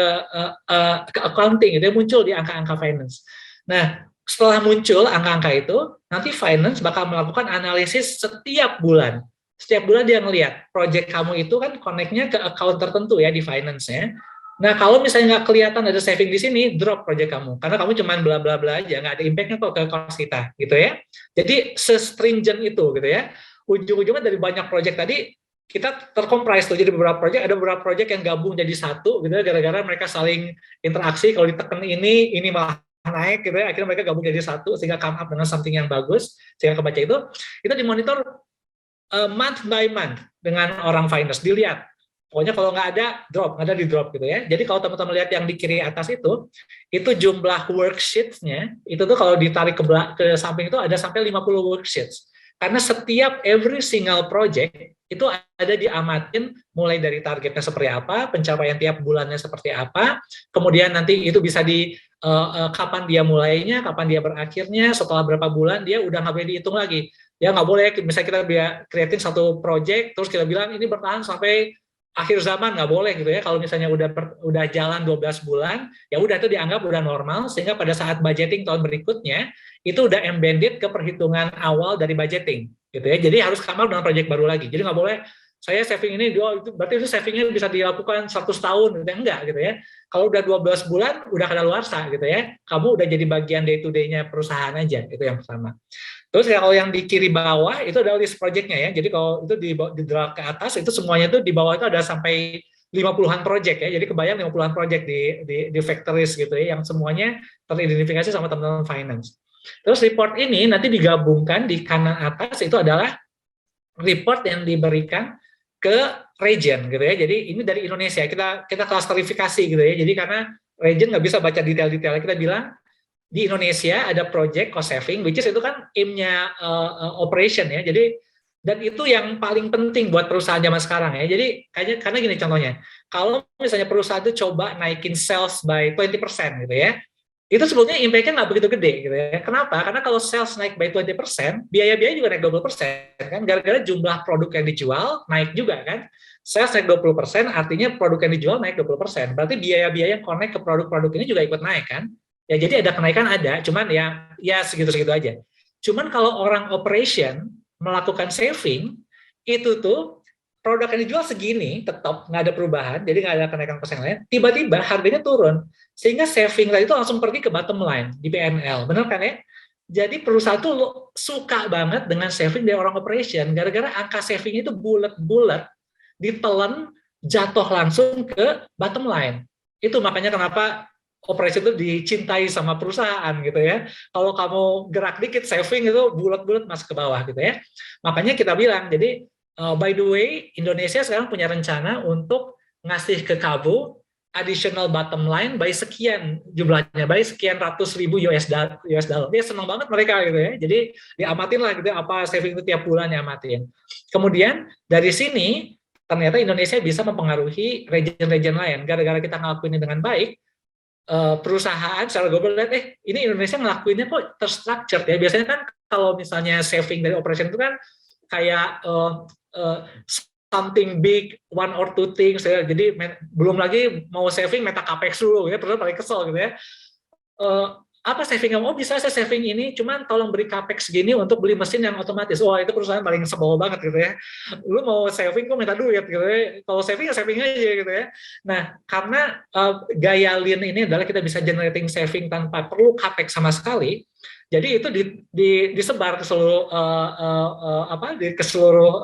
accounting gitu ya, muncul di angka-angka finance. Nah, setelah muncul angka-angka itu, nanti finance bakal melakukan analisis setiap bulan. Setiap bulan dia ngelihat project kamu itu kan connect-nya ke account tertentu ya di finance-nya. Nah, kalau misalnya nggak kelihatan ada saving di sini, drop project kamu. Karena kamu cuma bla bla bla aja, nggak ada impact-nya kok ke cost kita, gitu ya. Jadi se-stringent itu, gitu ya. Ujung-ujungnya dari banyak project tadi, kita terkompres tuh, jadi beberapa project, ada beberapa project yang gabung jadi satu, gitu ya, gara-gara mereka saling interaksi, kalau ditekan ini malah naik, gitu ya, akhirnya mereka gabung jadi satu, sehingga come up dengan something yang bagus, sehingga kebaca itu dimonitor month by month dengan orang finance, dilihat. Pokoknya kalau nggak ada di drop gitu ya. Jadi kalau teman-teman lihat yang di kiri atas itu jumlah worksheets-nya, itu tuh kalau ditarik ke samping itu ada sampai 50 worksheets. Karena setiap every single project itu ada diamatin mulai dari targetnya seperti apa, pencapaian tiap bulannya seperti apa, kemudian nanti itu bisa kapan dia mulainya, kapan dia berakhirnya, setelah berapa bulan dia udah nggak boleh dihitung lagi. Ya nggak boleh, misalnya kita creating satu project, terus kita bilang ini bertahan sampai akhir zaman, nggak boleh gitu ya. Kalau misalnya udah jalan 12 bulan, ya udah itu dianggap udah normal, sehingga pada saat budgeting tahun berikutnya, itu udah embedded ke perhitungan awal dari budgeting gitu ya. Jadi harus sama dengan project baru lagi. Jadi nggak boleh saya saving ini, itu berarti itu savingnya bisa dilakukan 100 tahun, gitu. Enggak gitu ya. Kalau udah 12 bulan, udah kadaluarsa gitu ya. Kamu udah jadi bagian day to day-nya perusahaan aja, itu yang pertama. Terus kalau yang di kiri bawah, itu adalah list project-nya ya. Jadi kalau itu di drag ke atas, itu semuanya itu di bawah itu ada sampai 50-an project ya. Jadi kebayang 50-an project di factories gitu ya, yang semuanya teridentifikasi sama teman-teman finance. Terus report ini nanti digabungkan di kanan atas, itu adalah report yang diberikan ke region gitu ya. Jadi ini dari Indonesia, kita klasterifikasi gitu ya. Jadi karena region nggak bisa baca detail-detailnya, kita bilang di Indonesia ada project cost saving, which is itu kan aim-nya operation ya. Jadi dan itu yang paling penting buat perusahaan zaman sekarang ya. Jadi karena gini contohnya, kalau misalnya perusahaan itu coba naikin sales by 20% gitu ya, itu sebetulnya impact-nya nggak begitu gede gitu ya. Kenapa? Karena kalau sales naik by 20%, biaya-biaya juga naik 20% kan, gara-gara jumlah produk yang dijual naik juga kan. Sales naik 20%, artinya produk yang dijual naik 20%. Berarti biaya-biaya yang connect ke produk-produk ini juga ikut naik kan. Ya jadi ada kenaikan ada, cuman ya segitu-segitu aja. Cuman kalau orang operation melakukan saving, itu tuh produk yang dijual segini tetap nggak ada perubahan, jadi nggak ada kenaikan persen lain, tiba-tiba harganya turun, sehingga saving tadi itu langsung pergi ke bottom line di P&L, benar kan ya? Jadi perusahaan tuh suka banget dengan saving dari orang operation, gara-gara angka saving itu bulat-bulat, ditelan jatuh langsung ke bottom line. Itu makanya kenapa operation itu dicintai sama perusahaan gitu ya. Kalau kamu gerak dikit saving itu bulat-bulat masuk ke bawah gitu ya. Makanya kita bilang, jadi by the way, Indonesia sekarang punya rencana untuk ngasih ke Kabu additional bottom line by sekian jumlahnya, by sekian ratus ribu US dollar. Dia senang banget mereka gitu ya. Jadi diamatin lah gitu apa saving itu tiap bulan diamatin. Kemudian dari sini ternyata Indonesia bisa mempengaruhi region-region lain. Gara-gara kita ngelakuin ini dengan baik, perusahaan secara global lihat, ini Indonesia ngelakuinnya kok terstructured ya. Biasanya kan kalau misalnya saving dari operation itu kan kayak something big, one or two things ya. Jadi belum lagi mau saving meta capex dulu ya, perusahaan paling kesel gitu ya. Apa saving kamu? Oh bisa saya saving ini, cuman tolong beri capex gini untuk beli mesin yang otomatis. Wah itu perusahaan paling sebel banget gitu ya. Lu mau saving kok minta duit gitu ya. Kalau saving ya saving aja gitu ya. Nah karena gaya lean ini adalah kita bisa generating saving tanpa perlu capex sama sekali. Jadi itu disebar ke seluruh ke seluruh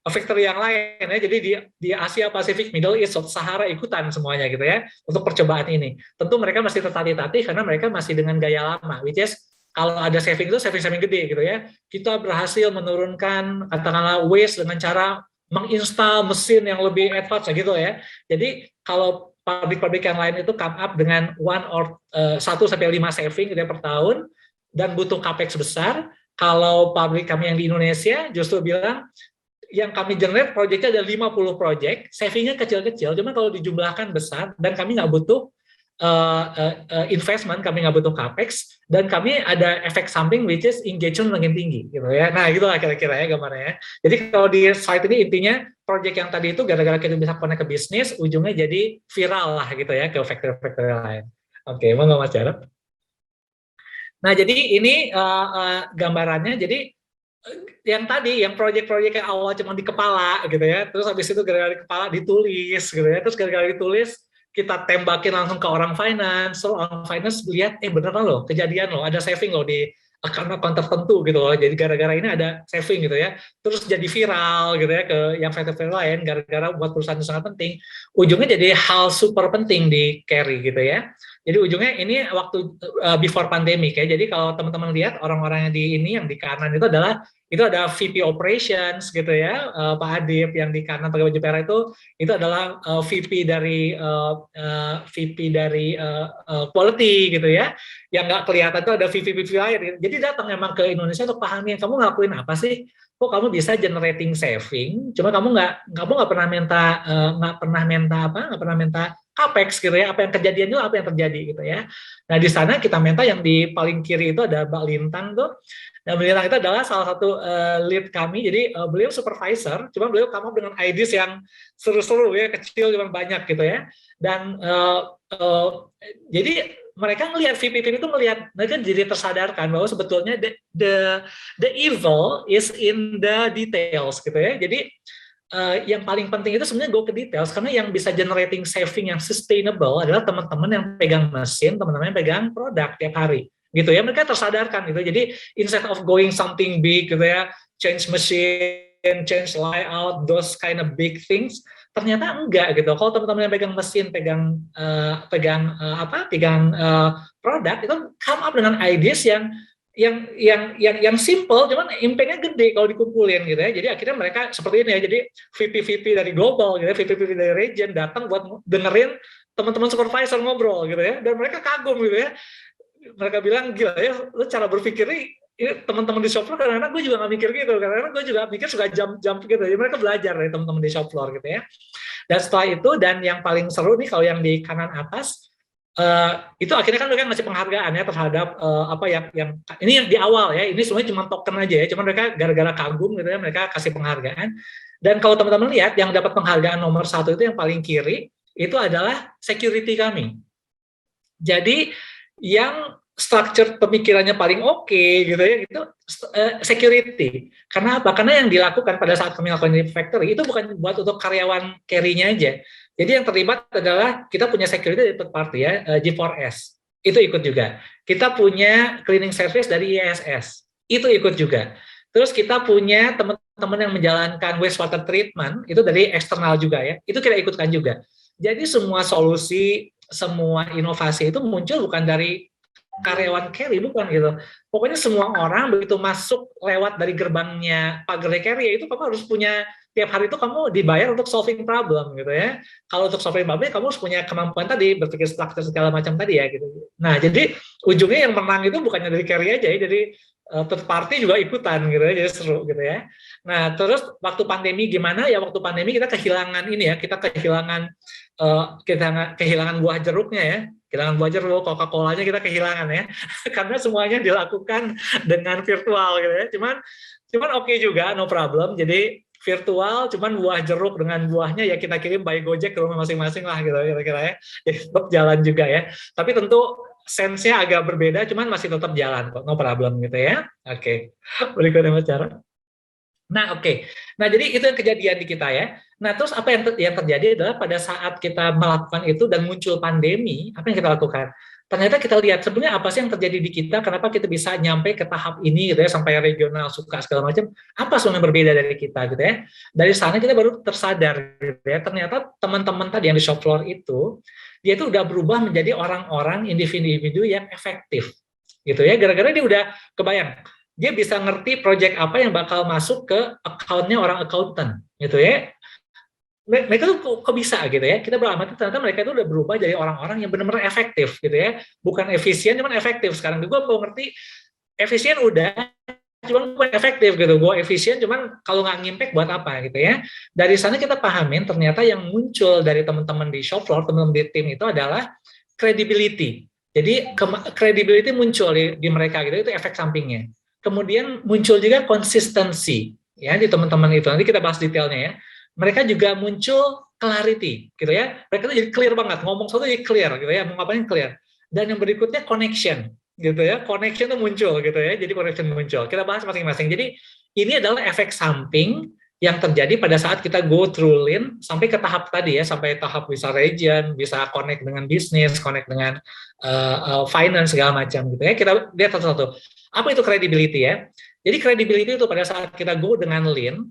factory yang lain ya. Jadi di Asia Pasifik, Middle East, Sub-Sahara ikutan semuanya gitu ya untuk percobaan ini. Tentu mereka masih tertatih-tatih karena mereka masih dengan gaya lama, which is kalau ada saving itu saving gede gitu ya. Kita berhasil menurunkan katakanlah waste dengan cara menginstal mesin yang lebih advance gitu ya. Jadi kalau pabrik-pabrik yang lain itu come up dengan 1 sampai 5 saving gitu ya per tahun dan butuh capex besar. Kalau pabrik kami yang di Indonesia justru bilang yang kami generate proyeknya ada 50 proyek, savingnya kecil-kecil, cuma kalau dijumlahkan besar dan kami nggak butuh investment, kami nggak butuh capex, dan kami ada efek samping which is engagement makin tinggi gitu ya. Nah gitulah kira-kira ya gambarnya. Jadi kalau di slide ini intinya proyek yang tadi itu gara-gara kita bisa connect ke bisnis, ujungnya jadi viral lah gitu ya ke factory-factory lain. Oke, mau nggak Mas Jarod? Nah, jadi ini gambarannya. Jadi yang tadi, yang proyek-proyek yang awal cuma di kepala gitu ya, terus habis itu gara-gara di kepala ditulis gitu ya, terus gara-gara ditulis kita tembakin langsung ke orang finance, so orang finance lihat beneran loh, kejadian loh, ada saving loh di akun-akun tertentu gitu loh, jadi gara-gara ini ada saving gitu ya, terus jadi viral gitu ya ke yang factory lain, gara-gara buat perusahaan itu sangat penting, ujungnya jadi hal super penting di carry gitu ya. Jadi ujungnya ini waktu before pandemic ya. Jadi kalau teman-teman lihat orang-orang yang di ini yang di kanan itu ada VP Operations gitu ya, Pak Adib yang di kanan pakai baju merah itu adalah VP dari quality gitu ya. Yang nggak kelihatan itu ada VP lain. Jadi datang memang ke Indonesia untuk pahami kamu ngelakuin apa sih. kok kamu bisa generating saving, cuma kamu nggak pernah minta capex gitu ya, apa yang kejadian itu apa yang terjadi gitu ya. Nah di sana kita minta yang di paling kiri itu ada Mbak Lintang tuh, dan Mbak Lintang itu adalah salah satu lead kami, jadi beliau supervisor, cuma beliau come up dengan ideas yang seru-seru ya, kecil cuma banyak gitu ya, dan jadi mereka ngelihat VP itu mereka jadi tersadarkan bahwa sebetulnya the evil is in the details gitu ya. Jadi yang paling penting itu sebenarnya go ke details, karena yang bisa generating saving yang sustainable adalah teman-teman yang pegang mesin, teman-teman yang pegang produk tiap hari gitu ya. Mereka tersadarkan gitu. Jadi instead of going something big gitu ya, change machine, change layout, those kind of big things, ternyata enggak gitu. Kalau teman-teman yang pegang mesin, pegang produk, itu come up dengan ideas yang simple, cuman impact-nya gede kalau dikumpulin gitu ya. Jadi akhirnya mereka seperti ini ya. Jadi VP dari global gitu ya, VP dari region datang buat dengerin teman-teman supervisor ngobrol gitu ya. Dan mereka kagum gitu ya. Mereka bilang, gila ya, lu cara berpikirnya ini teman-teman di shop floor, kadang-kadang gue juga nggak mikir gitu, kadang-kadang gue juga mikir suka jump gitu. Jadi mereka belajar dari teman-teman di shop floor gitu ya. Dan setelah itu, dan yang paling seru nih kalau yang di kanan atas, itu akhirnya kan mereka ngasih penghargaan ya terhadap apa yang ini yang di awal ya, ini semuanya cuma token aja ya, cuma mereka gara-gara kagum gitu ya, mereka kasih penghargaan. Dan kalau teman-teman lihat yang dapat penghargaan nomor 1 itu yang paling kiri itu adalah security kami. Jadi yang structure pemikirannya paling oke gitu ya, itu security. Karena apa? Karena yang dilakukan pada saat kami lakukan di factory itu bukan buat untuk karyawan carry-nya aja. Jadi yang terlibat adalah kita punya security dari third party ya, G4S. Itu ikut juga. Kita punya cleaning service dari ISS. Itu ikut juga. Terus kita punya teman-teman yang menjalankan wastewater treatment, itu dari eksternal juga ya. Itu kita ikutkan juga. Jadi semua solusi, semua inovasi itu muncul bukan dari karyawan carry, bukan gitu. Pokoknya semua orang begitu masuk lewat dari gerbangnya pagar carry, itu kamu harus punya, tiap hari itu kamu dibayar untuk solving problem gitu ya. Kalau untuk solving problem kamu harus punya kemampuan tadi, berpikir struktur segala macam tadi ya gitu. Nah jadi ujungnya yang menang itu bukannya dari carry aja ya, jadi third party juga ikutan gitu ya, jadi seru gitu ya. Nah terus waktu pandemi gimana ya, waktu pandemi kita kehilangan ini ya, kita kehilangan buah jeruknya ya, kehilangan buah jeruk, Coca-Colanya kita kehilangan ya, karena semuanya dilakukan dengan virtual gitu ya. Cuman oke juga, no problem. Jadi virtual, cuman buah jeruk dengan buahnya ya kita kirim by Gojek ke rumah masing-masing lah gitu kira-kira ya. Jadi tetap jalan juga ya. Tapi tentu sense-nya agak berbeda, cuman masih tetap jalan kok, no problem gitu ya. Oke. Berikutnya Mas Jarod. Nah, oke. Nah, jadi itu yang kejadian di kita ya. Nah, terus apa yang terjadi adalah pada saat kita melakukan itu dan muncul pandemi, apa yang kita lakukan? Ternyata kita lihat sebenarnya apa sih yang terjadi di kita, kenapa kita bisa nyampe ke tahap ini gitu ya, sampai regional suka segala macam, apa sebenarnya yang berbeda dari kita gitu ya. Dari sana kita baru tersadar gitu ya, ternyata teman-teman tadi yang di shop floor itu, dia itu udah berubah menjadi orang-orang individu yang efektif gitu ya, gara-gara dia udah kebayang, dia bisa ngerti project apa yang bakal masuk ke account-nya orang accountant gitu ya. Mereka tuh kok bisa gitu ya, kita beramati ternyata mereka itu udah berubah jadi orang-orang yang benar-benar efektif gitu ya, bukan efisien cuman efektif. Sekarang gue mau ngerti efisien udah, cuman bukan efektif gitu. Gue efisien cuman kalau nggak ngimpact buat apa gitu ya. Dari sana kita pahamin ternyata yang muncul dari teman-teman di shop floor, teman-teman di tim itu adalah credibility. Jadi credibility muncul di mereka gitu, itu efek sampingnya. Kemudian muncul juga konsistensi ya di teman-teman itu. Nanti kita bahas detailnya ya. Mereka juga muncul clarity gitu ya. Mereka tuh jadi clear banget, ngomong sesuatu jadi clear gitu ya, mau ngapain clear. Dan yang berikutnya connection gitu ya. Connection tuh muncul gitu ya. Jadi connection muncul. Kita bahas masing-masing. Jadi ini adalah efek samping yang terjadi pada saat kita go through lean sampai ke tahap tadi ya, sampai tahap bisa region, bisa connect dengan bisnis, connect dengan finance segala macam gitu ya. Kita lihat satu-satu. Apa itu credibility ya? Jadi credibility itu pada saat kita go dengan lean,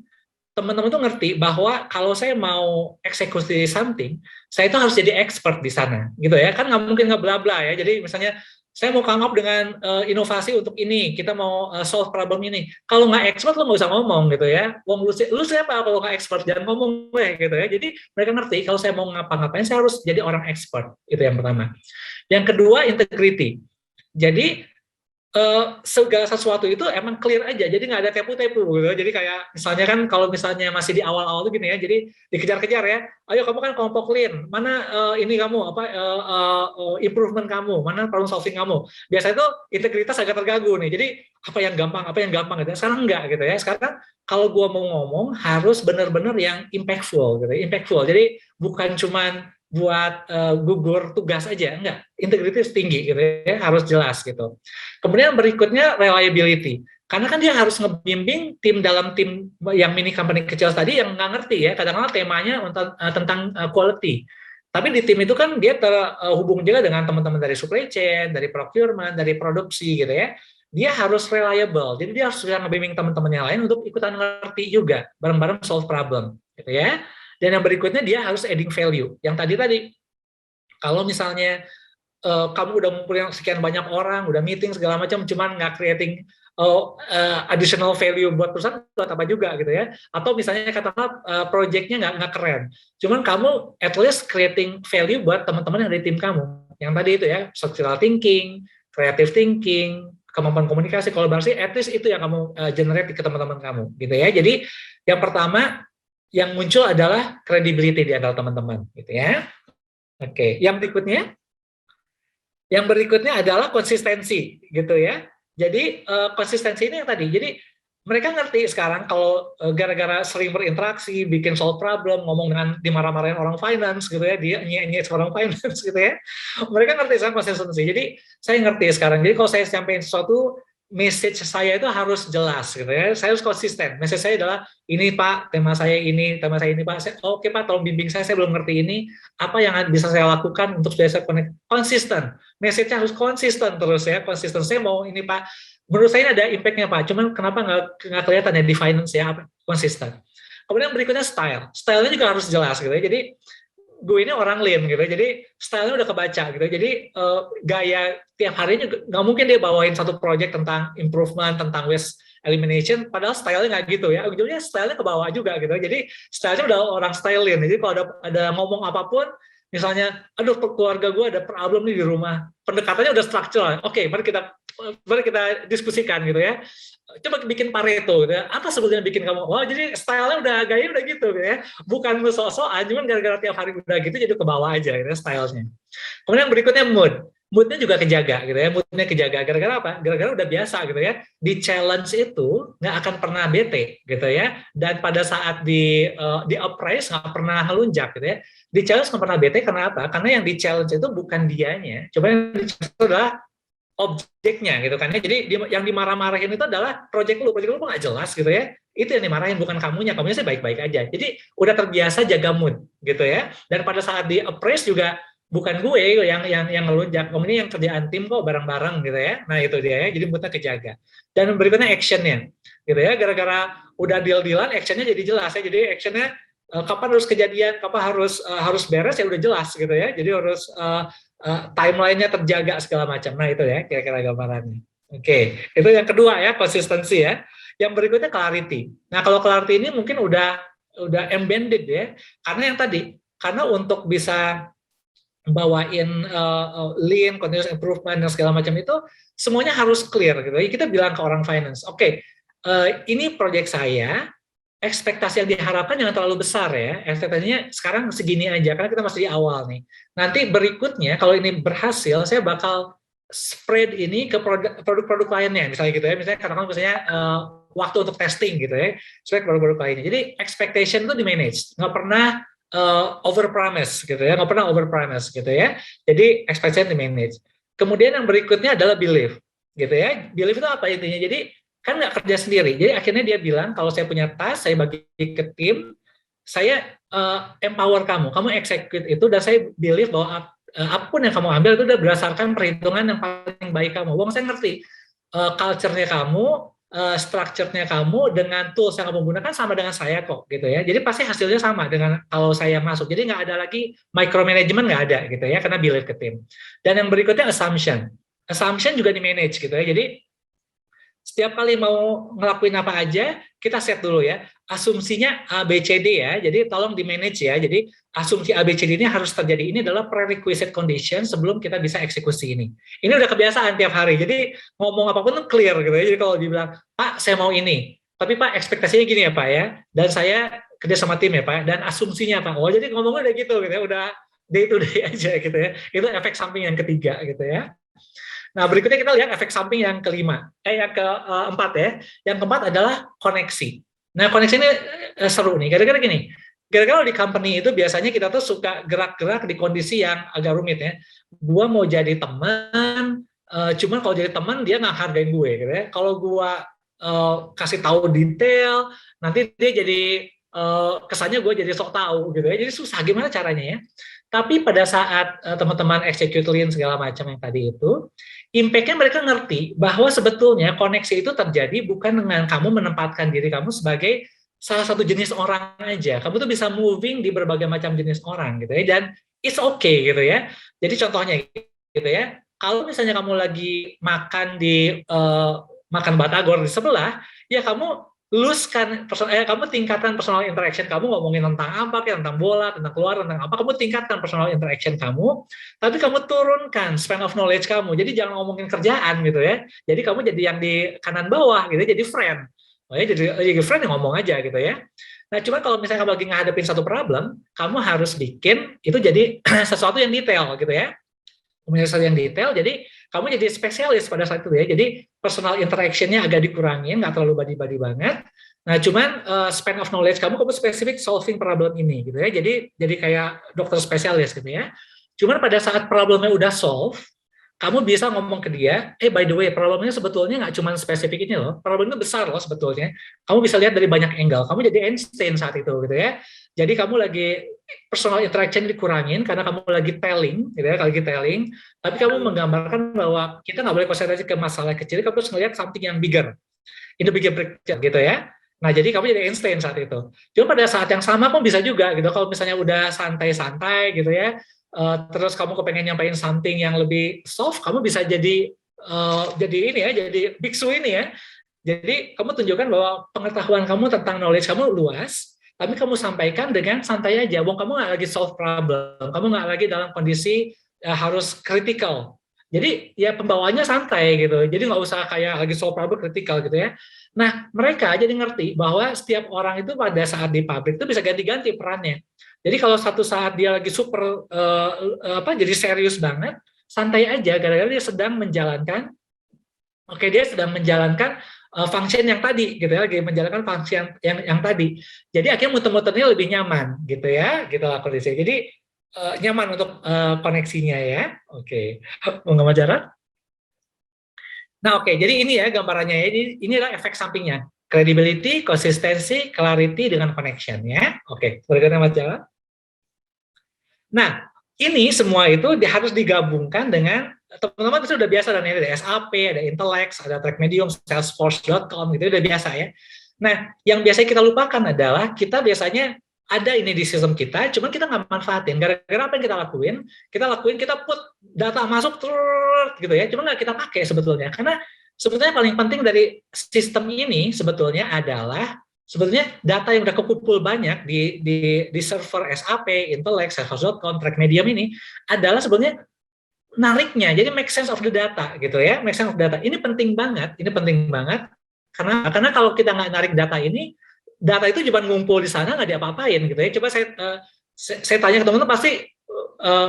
teman-teman tuh ngerti bahwa kalau saya mau eksekusi something, saya itu harus jadi expert di sana, gitu ya. Kan nggak mungkin nggak bla-bla ya. Jadi misalnya saya mau come up dengan inovasi untuk ini, kita mau solve problem ini. Kalau nggak expert lo nggak usah ngomong gitu ya. Lu siapa kalau nggak expert, jangan ngomong gitu ya. Jadi mereka ngerti kalau saya mau ngapa-ngapain saya harus jadi orang expert. Itu yang pertama. Yang kedua integrity. Jadi segala sesuatu itu emang clear aja, jadi nggak ada tepu-tepu gitu. Jadi kayak misalnya kan kalau misalnya masih di awal-awal tuh gini ya, jadi dikejar-kejar ya, ayo kamu kan kelompok lean, mana ini kamu apa improvement kamu, mana problem solving kamu. Biasanya tuh integritas agak terganggu nih. Jadi apa yang gampang gitu. Sekarang enggak gitu ya. Sekarang kalau gua mau ngomong harus benar-benar yang impactful gitu, impactful. Jadi bukan cuman buat gugur tugas aja, enggak, integritas tinggi gitu ya, harus jelas gitu. Kemudian berikutnya reliability, karena kan dia harus ngebimbing tim dalam tim yang mini company kecil tadi yang nggak ngerti ya, kadang-kadang temanya tentang quality. Tapi di tim itu kan dia terhubung juga dengan teman-teman dari supply chain, dari procurement, dari produksi gitu ya. Dia harus reliable, jadi dia harus bisa ngebimbing teman-teman yang lain untuk ikutan ngerti juga, bareng-bareng solve problem gitu ya. Dan yang berikutnya dia harus adding value. Yang tadi, kalau misalnya kamu udah ngumpulin sekian banyak orang, udah meeting segala macam, cuman nggak creating additional value buat perusahaan, buat apa juga gitu ya. Atau misalnya katakanlah project-nya nggak keren, cuman kamu at least creating value buat teman-teman yang ada di tim kamu. Yang tadi itu ya, structural thinking, creative thinking, kemampuan komunikasi, kolaborasi, at least itu yang kamu generate ke teman-teman kamu gitu ya. Jadi yang pertama yang muncul adalah credibility di antara teman-teman gitu ya. Oke, yang berikutnya adalah konsistensi gitu ya. Jadi konsistensi ini yang tadi. Jadi mereka ngerti sekarang kalau gara-gara sering berinteraksi, bikin solve problem, ngomong dengan dimarah-marahin orang finance gitu ya, dia nyek-nyek orang finance gitu ya. Mereka ngerti sekarang konsistensi. Jadi saya ngerti sekarang. Jadi kalau saya sampaikan sesuatu, message saya itu harus jelas gitu ya. Saya harus konsisten. Message saya adalah ini Pak, tema saya ini Pak. Oke Pak, tolong bimbing saya belum ngerti ini. Apa yang bisa saya lakukan untuk supaya saya konsisten. Message-nya harus konsisten terus ya. Konsisten. Saya mau ini Pak. Menurut saya ini ada impact-nya Pak. Cuman kenapa nggak kelihatan ya di finance ya, konsisten. Kemudian berikutnya style. Style-nya juga harus jelas gitu ya. Jadi gue ini orang lean gitu, jadi stylenya udah kebaca gitu, jadi gaya tiap harinya nggak mungkin dia bawain satu project tentang improvement, tentang waste elimination, padahal stylenya nggak gitu ya, ujungnya stylenya ke bawah juga gitu, jadi stylenya udah orang style lean, jadi kalau ada ngomong apapun, misalnya, aduh keluarga gue ada problem nih di rumah, pendekatannya udah structural, oke, mari kita diskusikan gitu ya. Coba bikin Pareto gitu ya. Apa sebetulnya bikin kamu, wah jadi stylenya udah gaya udah gitu ya, bukan sok-sokan, cuman gara-gara tiap hari udah gitu jadi ke bawah aja gitu ya, stylenya. Kemudian berikutnya moodnya juga kejaga gitu ya, moodnya kejaga gara-gara apa, gara-gara udah biasa gitu ya, di challenge itu nggak akan pernah bete gitu ya, dan pada saat di appraise nggak pernah ngelunjak gitu ya, di challenge nggak pernah bete karena apa, karena yang di challenge itu bukan dianya, coba yang di challenge itu adalah objeknya gitu kan ya. Jadi yang dimarah-marahin itu adalah project lu nggak jelas gitu ya. Itu yang dimarahin, bukan kamunya sih baik-baik aja. Jadi udah terbiasa jaga mood gitu ya. Dan pada saat di appraise juga bukan gue yang ngelunjak. Ini yang kerjaan tim kok bareng-bareng gitu ya. Nah itu dia ya. Jadi moodnya kejaga. Dan berikutnya actionnya gitu ya. Gara-gara udah deal-dealan, actionnya jadi jelas ya. Jadi actionnya kapan harus kejadian, kapan harus beres ya udah jelas gitu ya. Jadi harus timeline-nya terjaga segala macam. Nah itu ya kira-kira gambarannya. Oke, itu yang kedua ya, konsistensi ya. Yang berikutnya clarity. Nah kalau clarity ini mungkin udah embedded ya, karena yang tadi, karena untuk bisa bawain lean, continuous improvement dan segala macam itu semuanya harus clear gitu. Kita bilang ke orang finance, oke, ini proyek saya, ekspektasi yang diharapkan jangan terlalu besar ya. Ekspektasinya sekarang segini aja karena kita masih di awal nih. Nanti berikutnya kalau ini berhasil, saya bakal spread ini ke produk-produk lainnya, misalnya gitu ya. Misalnya kadang-kadang misalnya waktu untuk testing gitu ya, spread produk-produk lainnya. Jadi expectation itu di manage, nggak pernah over promise gitu ya, nggak pernah over promise gitu ya. Jadi expectation di manage. Kemudian yang berikutnya adalah belief gitu ya. Belief itu apa intinya? Jadi kan nggak kerja sendiri. Jadi akhirnya dia bilang kalau saya punya task, saya bagi ke tim, saya empower kamu execute itu, dan saya believe bahwa apapun yang kamu ambil itu udah berdasarkan perhitungan yang paling baik kamu. Wong saya ngerti culture-nya kamu, structure-nya kamu dengan tools yang kamu gunakan sama dengan saya kok gitu ya. Jadi pasti hasilnya sama dengan kalau saya masuk. Jadi nggak ada lagi micromanagement, nggak ada gitu ya, karena believe ke tim. Dan yang berikutnya assumption juga di manage gitu ya. Jadi setiap kali mau ngelakuin apa aja, kita set dulu ya. Asumsinya A, B, C, D ya. Jadi tolong di manage ya. Jadi asumsi A, B, C, D ini harus terjadi. Ini adalah prerequisite condition sebelum kita bisa eksekusi ini. Ini udah kebiasaan tiap hari. Jadi ngomong apapun tuh clear gitu ya. Jadi kalau dibilang, Pak, saya mau ini. Tapi Pak, ekspektasinya gini ya Pak ya. Dan saya kerja sama tim ya Pak. Dan asumsinya Pak. Oh, jadi ngomongnya udah gitu ya. Udah day to day aja gitu ya. Itu efek samping yang ketiga gitu ya. Nah, berikutnya kita lihat efek samping yang yang keempat ya. Yang keempat adalah koneksi. Nah, koneksi ini seru nih. Gara-gara gini, gara-gara di company itu biasanya kita tuh suka gerak-gerak di kondisi yang agak rumit ya. Gua mau jadi teman, cuman kalau jadi teman dia nggak hargain gue gitu ya. Kalau gua kasih tahu detail, nanti dia jadi kesannya gue jadi sok tahu gitu ya. Jadi susah gimana caranya ya. Tapi pada saat teman-teman execute lean segala macam yang tadi itu, impact-nya mereka ngerti bahwa sebetulnya koneksi itu terjadi bukan dengan kamu menempatkan diri kamu sebagai salah satu jenis orang aja. Kamu tuh bisa moving di berbagai macam jenis orang gitu ya. Dan it's okay gitu ya. Jadi contohnya gitu ya. Kalau misalnya kamu lagi makan di makan batagor di sebelah, ya kamu kamu tingkatkan personal interaction kamu, ngomongin tentang apa, kayak tentang bola, tentang keluar, tentang apa, kamu tingkatkan personal interaction kamu, tapi kamu turunkan span of knowledge kamu, jadi jangan ngomongin kerjaan gitu ya, jadi kamu jadi yang di kanan bawah gitu, jadi friend, jadi friend yang ngomong aja gitu ya. Nah, cuma kalau misalnya kamu lagi ngadepin satu problem, kamu harus bikin itu jadi sesuatu yang detail gitu ya, sesuatu yang detail, jadi kamu jadi spesialis pada saat itu ya. Jadi personal interaction-nya agak dikurangin, nggak terlalu body-body banget. Nah, cuman span of knowledge kamu spesifik solving problem ini gitu ya. Jadi kayak dokter spesialis gitu ya. Cuman pada saat problemnya udah solve, kamu bisa ngomong ke dia, by the way, problemnya sebetulnya nggak cuma spesifik ini loh, problemnya besar loh sebetulnya. Kamu bisa lihat dari banyak angle. Kamu jadi Einstein saat itu gitu ya. Jadi kamu lagi personal interaction dikurangin karena kamu lagi telling, gitu ya, lagi telling. Tapi kamu menggambarkan bahwa kita nggak boleh konsentrasi ke masalah kecil, kamu harus melihat something yang bigger, in the bigger picture gitu ya. Nah, jadi kamu jadi Einstein saat itu. Cuma pada saat yang sama kamu bisa juga gitu, kalau misalnya udah santai-santai gitu ya, terus kamu kepengen nyampein something yang lebih soft, kamu bisa jadi ini ya, jadi biksu ini ya. Jadi kamu tunjukkan bahwa pengetahuan kamu tentang knowledge kamu luas, tapi kamu sampaikan dengan santai aja. Kamu nggak lagi solve problem, kamu nggak lagi dalam kondisi harus kritikal. Jadi ya pembawaannya santai gitu. Jadi nggak usah kayak lagi solve problem kritikal gitu ya. Nah, mereka jadi ngerti bahwa setiap orang itu pada saat di pabrik itu bisa ganti-ganti perannya. Jadi kalau satu saat dia lagi super jadi serius banget, santai aja gara-gara dia sedang menjalankan function yang tadi gitu ya, lagi menjalankan function yang tadi. Jadi akhirnya muter-muternya lebih nyaman gitu ya, gitu lah kondisi. Jadi nyaman untuk koneksinya ya. Oke. Mau nggak Jarat? Nah, oke. Jadi ini ya gambarannya ya. Ini adalah efek sampingnya. Credibility, consistency, clarity dengan connection ya. Oke. Berikutnya Mas Jarat. Nah, ini semua itu harus digabungkan dengan teman-teman itu udah biasa dan ini ada SAP, ada Intelex, ada Trackmedium, Salesforce.com gitu udah biasa ya. Nah, yang biasanya kita lupakan adalah kita biasanya ada ini di sistem kita, cuman kita nggak manfaatin. Gara-gara apa yang kita lakuin? Kita put data masuk terus gitu ya, cuma nggak kita pakai sebetulnya. Karena sebetulnya paling penting dari sistem ini sebetulnya adalah sebetulnya data yang udah kekumpul banyak di server SAP, Intelex, Salesforce.com, Trackmedium ini adalah sebetulnya nariknya, jadi make sense of the data gitu ya, make sense of data. Ini penting banget karena kalau kita nggak narik data ini, data itu cuma ngumpul di sana nggak diapa-apain gitu ya. Coba saya tanya ke teman-teman pasti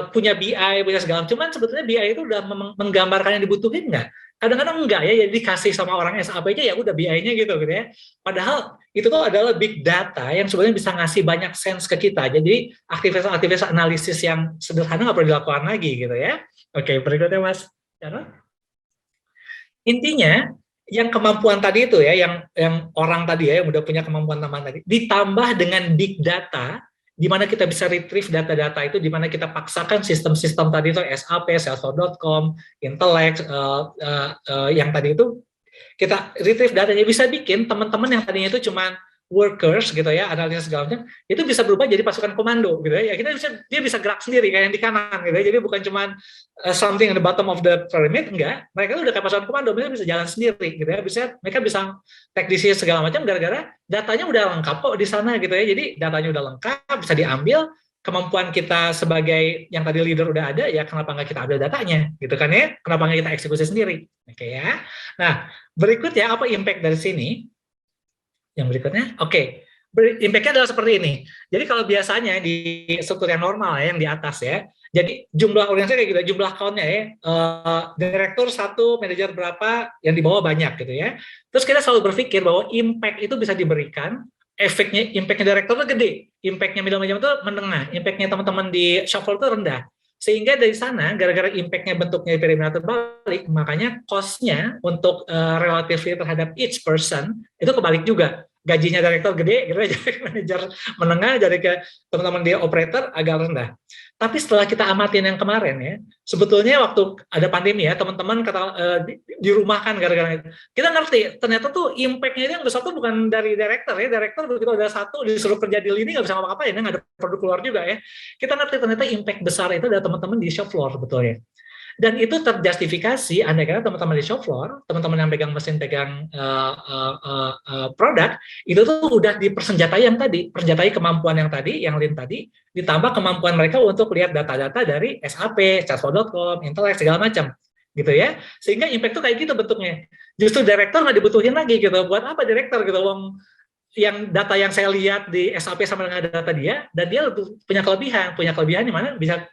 punya BI, punya segala, cuman sebetulnya BI itu udah menggambarkan yang dibutuhin nggak? Kadang-kadang enggak ya, jadi dikasih sama orang SAP aja ya udah BI-nya gitu ya. Padahal itu tuh adalah big data yang sebenarnya bisa ngasih banyak sense ke kita. Jadi aktivitas analisis yang sederhana nggak perlu dilakukan lagi gitu ya. Oke, berikutnya Mas Jana. Intinya yang kemampuan tadi itu ya, yang orang tadi ya, yang udah punya kemampuan tambahan tadi, ditambah dengan big data, di mana kita bisa retrieve data-data itu, di mana kita paksakan sistem-sistem tadi itu SAP, Salesforce.com, Intelex, yang tadi itu kita retrieve datanya, bisa bikin teman-teman yang tadinya itu cuma workers gitu ya, analisis segala macam, itu bisa berubah jadi pasukan komando gitu ya. Dia bisa gerak sendiri kayak yang di kanan gitu ya. Jadi bukan cuma something at the bottom of the pyramid, enggak. Mereka udah kayak pasukan komando, mereka bisa jalan sendiri gitu ya. Mereka bisa take decision segala macam gara-gara datanya udah lengkap kok di sana gitu ya. Jadi datanya udah lengkap, bisa diambil. Kemampuan kita sebagai yang tadi leader udah ada, ya kenapa nggak kita ambil datanya gitu kan ya, kenapa nggak kita eksekusi sendiri, oke ya. Nah berikutnya apa impact dari sini, yang berikutnya, oke. Impact-nya adalah seperti ini. Jadi kalau biasanya di struktur yang normal ya, yang di atas ya, jadi jumlah organisasi kayak gitu, jumlah account-nya ya, direktur 1, manajer berapa, yang di bawah banyak gitu ya. Terus kita selalu berpikir bahwa impact itu bisa diberikan, impact-nya direktur itu gede, impact-nya middle management itu menengah, impact-nya teman-teman di shop floor itu rendah. Sehingga dari sana, gara-gara impact-nya bentuknya piramida terbalik, makanya cost-nya untuk relatively terhadap each person itu kebalik juga. Gajinya direktur gede, gitu, jadi manajer menengah, jadi ke teman-teman di operator agak rendah. Tapi setelah kita amatin yang kemarin ya, sebetulnya waktu ada pandemi ya, teman-teman dirumahkan gara-gara itu. Kita ngerti, ternyata tuh impact-nya yang besar tuh bukan dari direktur ya, direktur begitu ada satu disuruh kerja di lini nggak bisa ngapa-ngapain, nggak ada produk keluar juga ya. Kita ngerti ternyata impact besar itu ada teman-teman di shop floor sebetulnya. Dan itu terjustifikasi andai kata teman-teman di shop floor, teman-teman yang pegang mesin, pegang produk, itu tuh udah dipersenjatai yang tadi, persenjatai kemampuan yang tadi, yang lean tadi, ditambah kemampuan mereka untuk lihat data-data dari SAP, Chartflow.com, Intellect, segala macam, gitu ya. Sehingga impact tuh kayak gitu bentuknya. Justru direktur nggak dibutuhin lagi gitu. Buat apa direktur gitu? Yang data yang saya lihat di SAP sama dengan data dia, dan dia punya kelebihan di mana bisa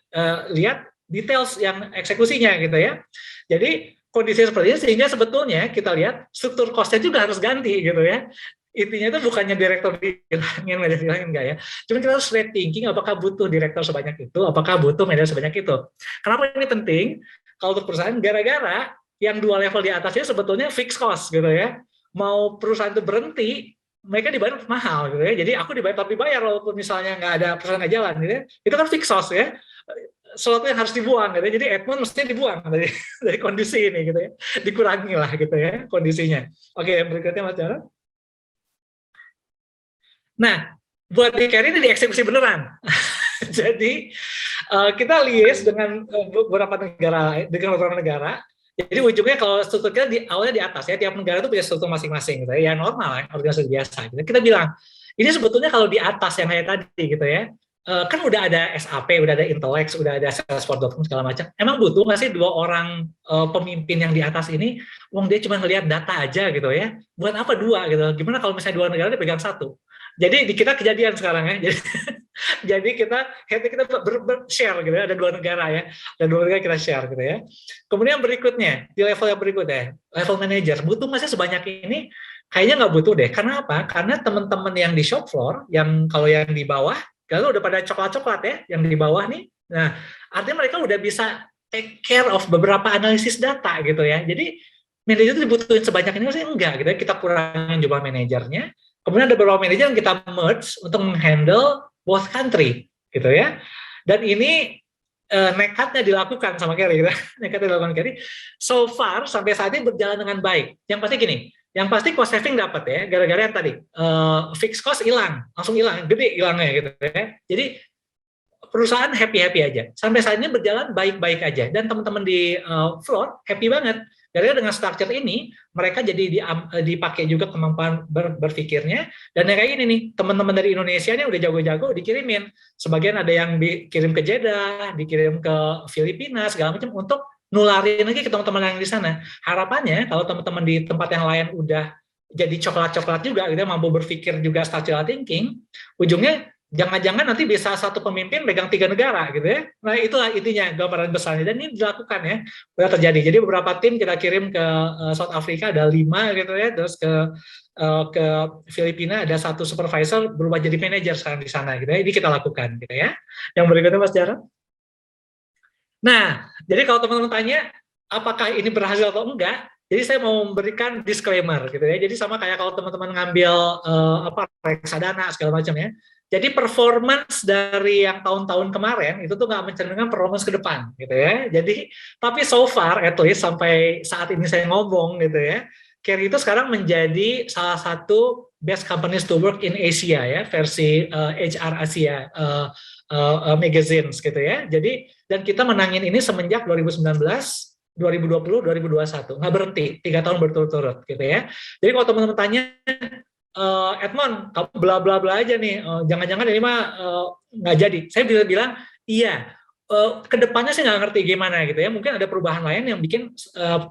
lihat details yang eksekusinya gitu ya. Jadi kondisi seperti ini sehingga sebetulnya kita lihat struktur cost-nya juga harus ganti gitu ya. Intinya itu bukannya direktur dihilangin enggak ya. Cuma kita harus thinking apakah butuh direktur sebanyak itu, apakah butuh manajer sebanyak itu. Kenapa ini penting? Kalau untuk perusahaan gara-gara yang 2 level di atasnya sebetulnya fixed cost gitu ya. Mau perusahaan itu berhenti, mereka dibayar mahal gitu ya. Jadi aku dibayar walaupun misalnya nggak ada perusahaan nggak jalan gitu ya. Itu kan fixed cost ya. Sesuatu yang harus dibuang gitu. Jadi Edmund mestinya dibuang dari kondisi ini gitu ya. Dikurangi lah gitu ya kondisinya. Oke, berikutnya Mas Jarod. Nah, buat di carry ini dieksekusi beneran. Jadi kita liaise dengan beberapa negara. Jadi ujungnya kalau struktur kita awalnya di atas ya, tiap negara itu punya struktur masing-masing gitu ya, normal ya, organisasi biasa. Gitu. Kita bilang ini sebetulnya kalau di atas yang kayak tadi gitu ya, kan udah ada SAP, udah ada Intellect, udah ada Salesforce.com segala macam. Emang butuh nggak sih 2 orang pemimpin yang di atas ini? Wong dia cuma ngelihat data aja gitu ya. Buat apa 2 gitu? Gimana kalau misalnya 2 negara dia pegang 1? Jadi di kita kejadian sekarang ya. Jadi kita share gitu ya. Ada 2 negara ya. Ada 2 negara kita share gitu ya. Kemudian berikutnya di level yang berikutnya, level manager butuh nggak sih sebanyak ini? Kayaknya nggak butuh deh. Karena apa? Karena teman-teman yang di shop floor, yang kalau yang di bawah kalau udah pada coklat-coklat ya, yang di bawah nih. Nah, artinya mereka udah bisa take care of beberapa analisis data gitu ya. Jadi manajer itu dibutuhin sebanyak ini sih enggak gitu ya. Kita kurangin jumlah manajernya. Kemudian ada beberapa manajer yang kita merge untuk menghandle both country gitu ya. Dan ini nekatnya dilakukan sama Kerry gitu. Nekatnya dilakukan Kerry. So far sampai saat ini berjalan dengan baik. Yang pasti gini, yang pasti cost saving dapat ya, gara-gara yang tadi fixed cost hilang, langsung hilang, gede hilangnya gitu ya. Jadi perusahaan happy aja. Sampai saat ini berjalan baik-baik aja, dan teman-teman di floor happy banget. Gara-gara dengan structure ini, mereka jadi dipakai juga kemampuan berpikirnya, dan yang kayak ini nih, teman-teman dari Indonesia ini udah jago-jago dikirimin. Sebagian ada yang dikirim ke Jeddah, dikirim ke Filipina, segala macam untuk nularin lagi ke teman-teman yang di sana. Harapannya kalau teman-teman di tempat yang lain udah jadi coklat-coklat juga, gitu, mampu berpikir juga structural thinking, ujungnya jangan-jangan nanti bisa satu pemimpin pegang 3 negara gitu ya. Nah itulah intinya gambaran besarnya, dan ini dilakukan ya, sudah terjadi. Jadi beberapa tim kita kirim ke South Africa ada 5 gitu ya, terus ke Filipina ada 1 supervisor berubah jadi manajer sekarang di sana gitu ya. Ini kita lakukan gitu ya. Yang berikutnya Mas Jarod. Nah, jadi kalau teman-teman tanya apakah ini berhasil atau enggak, jadi saya mau memberikan disclaimer gitu ya. Jadi sama kayak kalau teman-teman ngambil reksadana segala macam ya. Jadi performance dari yang tahun-tahun kemarin itu tuh nggak mencerminkan performance ke depan gitu ya. Jadi tapi so far at least sampai saat ini saya ngomong gitu ya, Kerry itu sekarang menjadi salah satu Best Companies to Work in Asia ya, versi HR Asia magazines gitu ya. Jadi dan kita menangin ini semenjak 2019, 2020, 2021, nggak berhenti 3 tahun berturut-turut gitu ya. Jadi kalau teman-teman tanya, Edmond, kamu bla bla bla aja nih, jangan-jangan ini mah nggak jadi. Saya bisa bilang iya. Kedepannya saya nggak ngerti gimana gitu ya, mungkin ada perubahan lain yang bikin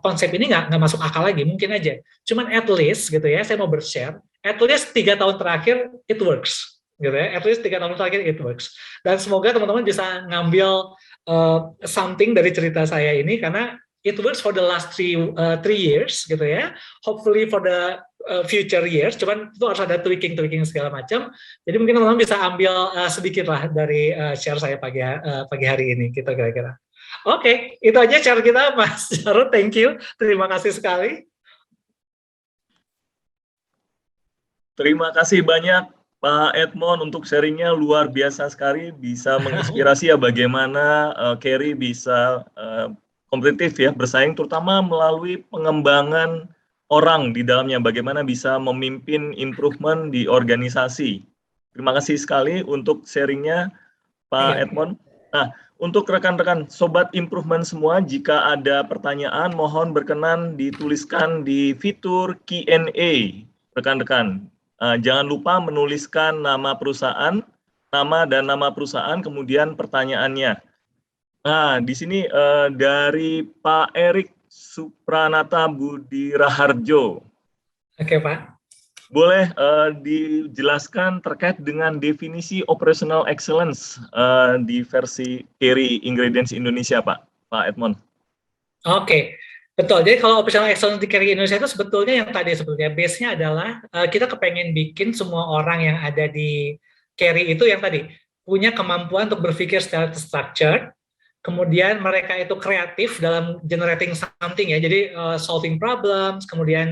konsep ini nggak masuk akal lagi, mungkin aja. Cuman at least gitu ya, saya mau bershare, at least 3 tahun terakhir it works gitu ya, at least 3 tahun terakhir it works. Dan semoga teman-teman bisa ngambil something dari cerita saya ini, karena it works for the last 3 years gitu ya, hopefully for the future years, cuman itu harus ada tweaking segala macam. Jadi mungkin teman-teman bisa ambil sedikit lah dari share saya pagi hari ini, gitu kira-kira. Oke, itu aja share kita, Mas Jarod. Thank you, terima kasih sekali. Terima kasih banyak Pak Edmond untuk sharingnya, luar biasa sekali, bisa menginspirasi ya bagaimana Carry bisa kompetitif ya, bersaing terutama melalui pengembangan orang di dalamnya, bagaimana bisa memimpin improvement di organisasi. Terima kasih sekali untuk sharingnya Pak Edmond. Nah, untuk rekan-rekan Sobat Improvement semua, jika ada pertanyaan mohon berkenan dituliskan di fitur Q&A rekan-rekan. Jangan lupa menuliskan nama perusahaan, nama dan nama perusahaan, kemudian pertanyaannya. Nah, di sini dari Pak Erik Supranata Budi Raharjo. Oke, Pak. Boleh dijelaskan terkait dengan definisi operational excellence di versi Carry Ingredients Indonesia, Pak Edmond. Oke, betul. Jadi kalau operational excellence di Carry Indonesia itu sebetulnya yang tadi sebetulnya base-nya adalah kita kepengen bikin semua orang yang ada di Carry itu yang tadi punya kemampuan untuk berpikir secara structured. Kemudian mereka itu kreatif dalam generating something ya, jadi solving problems, kemudian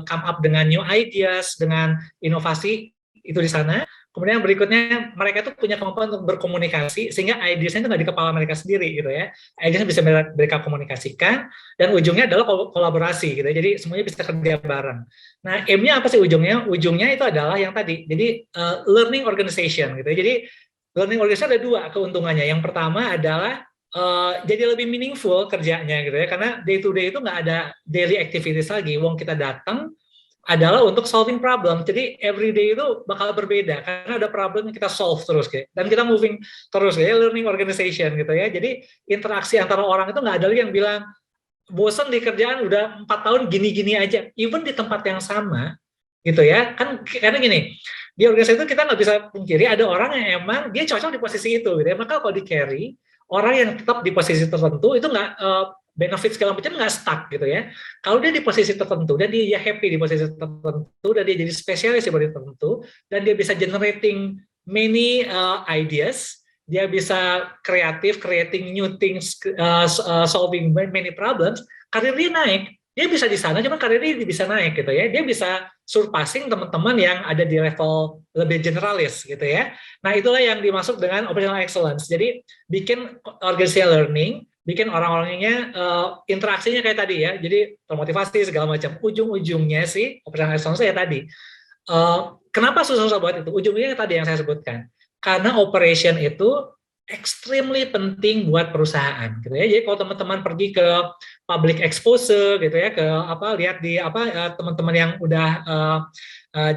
come up dengan new ideas, dengan inovasi itu di sana. Kemudian berikutnya mereka itu punya kemampuan untuk berkomunikasi sehingga ideasnya itu nggak di kepala mereka sendiri gitu ya, ideasnya bisa mereka komunikasikan dan ujungnya adalah kolaborasi gitu ya, jadi semuanya bisa kerja bareng. Nah, M-nya apa sih ujungnya? Ujungnya itu adalah yang tadi, jadi learning organization gitu ya. Jadi learning organization ada 2 keuntungannya. Yang pertama adalah jadi lebih meaningful kerjanya gitu ya, karena day to day itu nggak ada daily activities lagi. Wong kita datang adalah untuk solving problem, jadi every day itu bakal berbeda karena ada problem yang kita solve terus kayak, dan kita moving terus kayak learning organization gitu ya. Jadi interaksi antara orang itu nggak ada lagi yang bilang bosan di kerjaan udah 4 tahun gini-gini aja, even di tempat yang sama gitu ya kan, karena gini di organisasi itu kita nggak bisa pungkiri ada orang yang emang dia cocok di posisi itu gitu ya. Maka kalau di Carry orang yang tetap di posisi tertentu itu nggak benefit segala macam nggak stuck gitu ya. Kalau dia di posisi tertentu dan dia happy di posisi tertentu dan dia jadi spesialis di posisi tertentu dan dia bisa generating many ideas, dia bisa kreatif, creating new things, solving many problems, karir dia naik. Dia bisa di sana, cuma karirnya dia bisa naik gitu ya. Dia bisa surpassing teman-teman yang ada di level lebih generalis gitu ya. Nah, itulah yang dimaksud dengan operational excellence. Jadi bikin organisasi learning, bikin orang-orangnya interaksinya kayak tadi ya. Jadi termotivasi segala macam. Ujung-ujungnya sih operational excellence ya tadi. Kenapa susah-susah buat itu? Ujungnya tadi yang saya sebutkan. Karena operation itu extremely penting buat perusahaan gitu ya. Jadi kalau teman-teman pergi ke public exposure gitu ya, ke lihat di teman-teman yang udah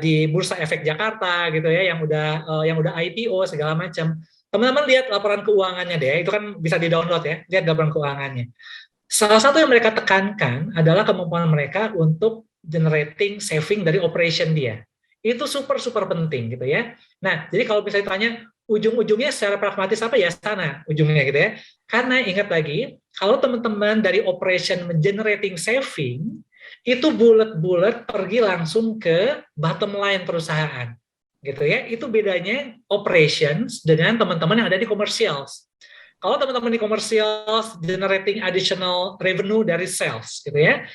di Bursa Efek Jakarta gitu ya, yang udah IPO segala macam. Teman-teman lihat laporan keuangannya deh, itu kan bisa di-download ya, lihat laporan keuangannya. Salah satu yang mereka tekankan adalah kemampuan mereka untuk generating saving dari operation dia. Itu super penting gitu ya. Nah, jadi kalau misalnya tanya ujung-ujungnya secara pragmatis apa ya sana ujungnya gitu ya. Karena ingat lagi, kalau teman-teman dari operation generating saving, itu bulat-bulat pergi langsung ke bottom line perusahaan. Gitu ya. Itu bedanya operations dengan teman-teman yang ada di commercials. Kalau teman-teman di commercials generating additional revenue dari sales gitu ya.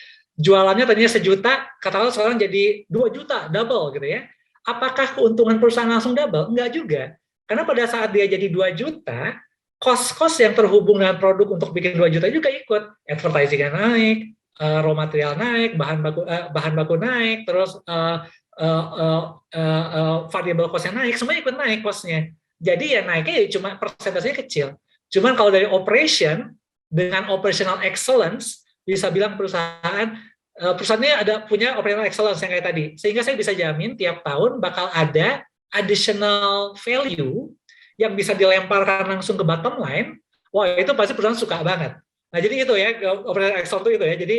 Jualannya tadinya 1 juta, katakanlah sekarang jadi 2 juta, double gitu ya. Apakah keuntungan perusahaan langsung double? Enggak juga. Karena pada saat dia jadi 2 juta, cost-cost yang terhubung dengan produk untuk bikin 2 juta juga ikut. Advertising naik, raw material naik, bahan baku naik, terus variable cost-nya naik, semuanya ikut naik cost-nya. Jadi ya naiknya ya cuma persentasenya kecil. Cuman kalau dari operation, dengan operational excellence, bisa bilang perusahaannya ada punya operational excellence yang kayak tadi. Sehingga saya bisa jamin tiap tahun bakal ada additional value yang bisa dilemparkan langsung ke bottom line. Wah, itu pasti perusahaan suka banget. Nah, jadi itu ya, operational excellence itu ya. Jadi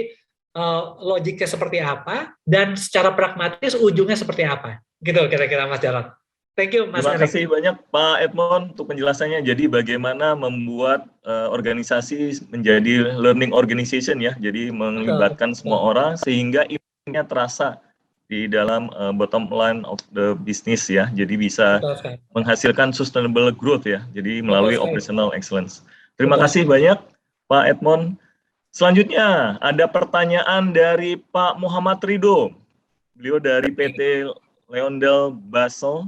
logiknya seperti apa dan secara pragmatis ujungnya seperti apa. Gitu kira-kira Mas Jarod. Thank you, Mas Terima Erik. kasih banyak Pak Edmond untuk penjelasannya. Jadi bagaimana membuat organisasi menjadi learning organization ya. Jadi melibatkan semua orang sehingga impactnya terasa di dalam bottom line of the business ya. Jadi bisa menghasilkan sustainable growth ya. Jadi melalui operational excellence. Terima kasih banyak Pak Edmond. Selanjutnya ada pertanyaan dari Pak Muhammad Ridho. Beliau dari PT Leondel Basel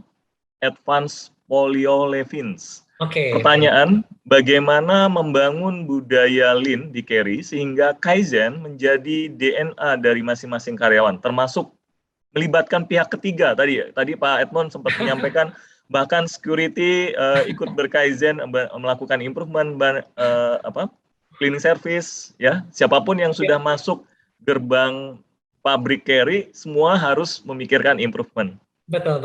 Advanced Polyolefins. Pertanyaan, bagaimana membangun budaya Lean di Carry sehingga Kaizen menjadi DNA dari masing-masing karyawan, termasuk melibatkan pihak ketiga. Tadi Pak Edmond sempat menyampaikan bahkan security ikut berkaizen, melakukan improvement, cleaning service, ya siapapun yang sudah masuk gerbang pabrik Carry, semua harus memikirkan improvement. Betul.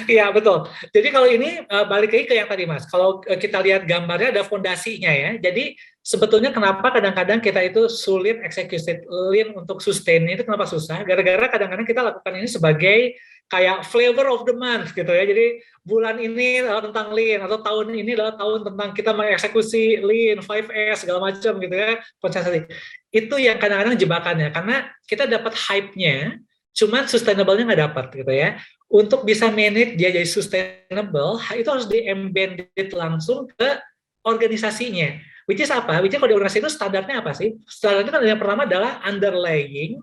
Iya, betul. Jadi kalau ini balik lagi ke yang tadi, Mas. Kalau kita lihat gambarnya ada fondasinya ya. Jadi sebetulnya kenapa kadang-kadang kita itu sulit executed Lean untuk sustain itu kenapa susah? Gara-gara kadang-kadang kita lakukan ini sebagai kayak flavor of the month gitu ya. Jadi bulan ini adalah tentang Lean atau tahun ini adalah tahun tentang kita mengeksekusi Lean, 5S segala macam gitu ya. Konsentrasi. Itu yang kadang-kadang jebakannya karena kita dapat hype-nya cuman sustainable-nya nggak dapat gitu ya. Untuk bisa manage dia jadi sustainable, itu harus di-embedded langsung ke organisasinya. Which is apa? Which is kalau di organisasi itu standarnya apa sih? Standarnya kan yang pertama adalah underlying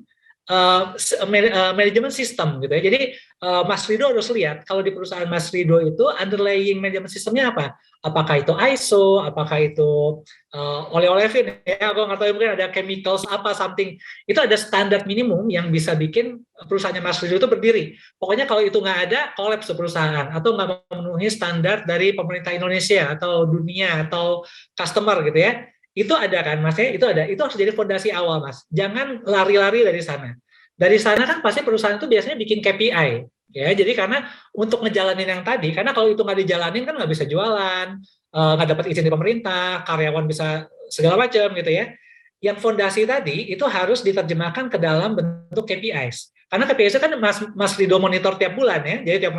management system gitu ya. Jadi Mas Rido harus lihat kalau di perusahaan Mas Rido itu underlying management systemnya apa? Apakah itu ISO, apakah itu olefin ya, aku nggak tahu mungkin ada chemicals apa something. Itu ada standar minimum yang bisa bikin perusahaannya Mas Rido itu berdiri. Pokoknya kalau itu nggak ada, kolaps perusahaan atau nggak memenuhi standar dari pemerintah Indonesia atau dunia atau customer gitu ya. Itu ada kan Mas ya, itu harus jadi fondasi awal Mas. Jangan lari-lari dari sana. Dari sana kan pasti perusahaan itu biasanya bikin KPI ya. Jadi karena untuk ngejalanin yang tadi, karena kalau itu nggak dijalanin kan nggak bisa jualan, nggak dapat izin di pemerintah, karyawan bisa segala macam gitu ya. Yang fondasi tadi itu harus diterjemahkan ke dalam bentuk KPIs. Karena KPIs itu kan Mas Rido monitor tiap bulan ya. Jadi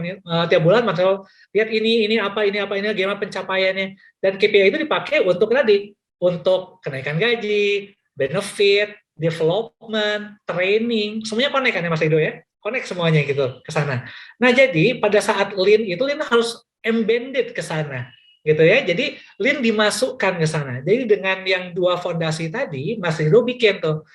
tiap bulan Mas Rido lihat ini apa, gimana pencapaiannya. Dan KPI itu dipakai untuk tadi, untuk kenaikan gaji, benefit, development, training, semuanya connect kan ya Mas Rido ya? Connect semuanya gitu ke sana. Nah, jadi pada saat Lean itu Lean harus embedded ke sana gitu ya. Jadi Lean dimasukkan ke sana. Jadi dengan yang dua fondasi tadi, Mas Rido bikin tuh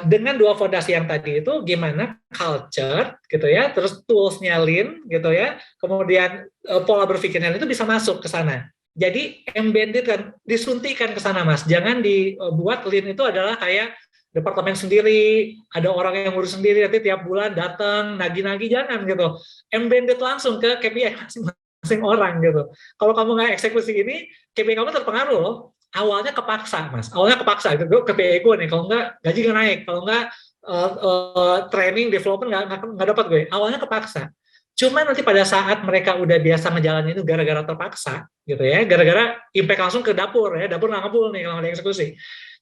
dengan dua fondasi yang tadi itu gimana culture gitu ya, terus tools-nya Lean gitu ya, kemudian pola berpikirnya itu bisa masuk ke sana. Jadi embedded kan, disuntikan ke sana Mas. Jangan dibuat Lean itu adalah kayak departemen sendiri, ada orang yang ngurus sendiri, nanti tiap bulan datang, nagih-nagih, jangan gitu. Embedded langsung ke KPI masing-masing orang gitu. Kalau kamu nggak eksekusi ini, KPI kamu terpengaruh loh. Awalnya kepaksa Mas, gitu. KPI gue nih, kalau nggak gaji nggak naik, kalau nggak training, development nggak dapat gue. Awalnya kepaksa. Cuma nanti pada saat mereka udah biasa menjalani itu gara-gara terpaksa gitu ya, gara-gara impact langsung ke dapur ya, dapur nggak ngebul nih kalau ada eksekusi.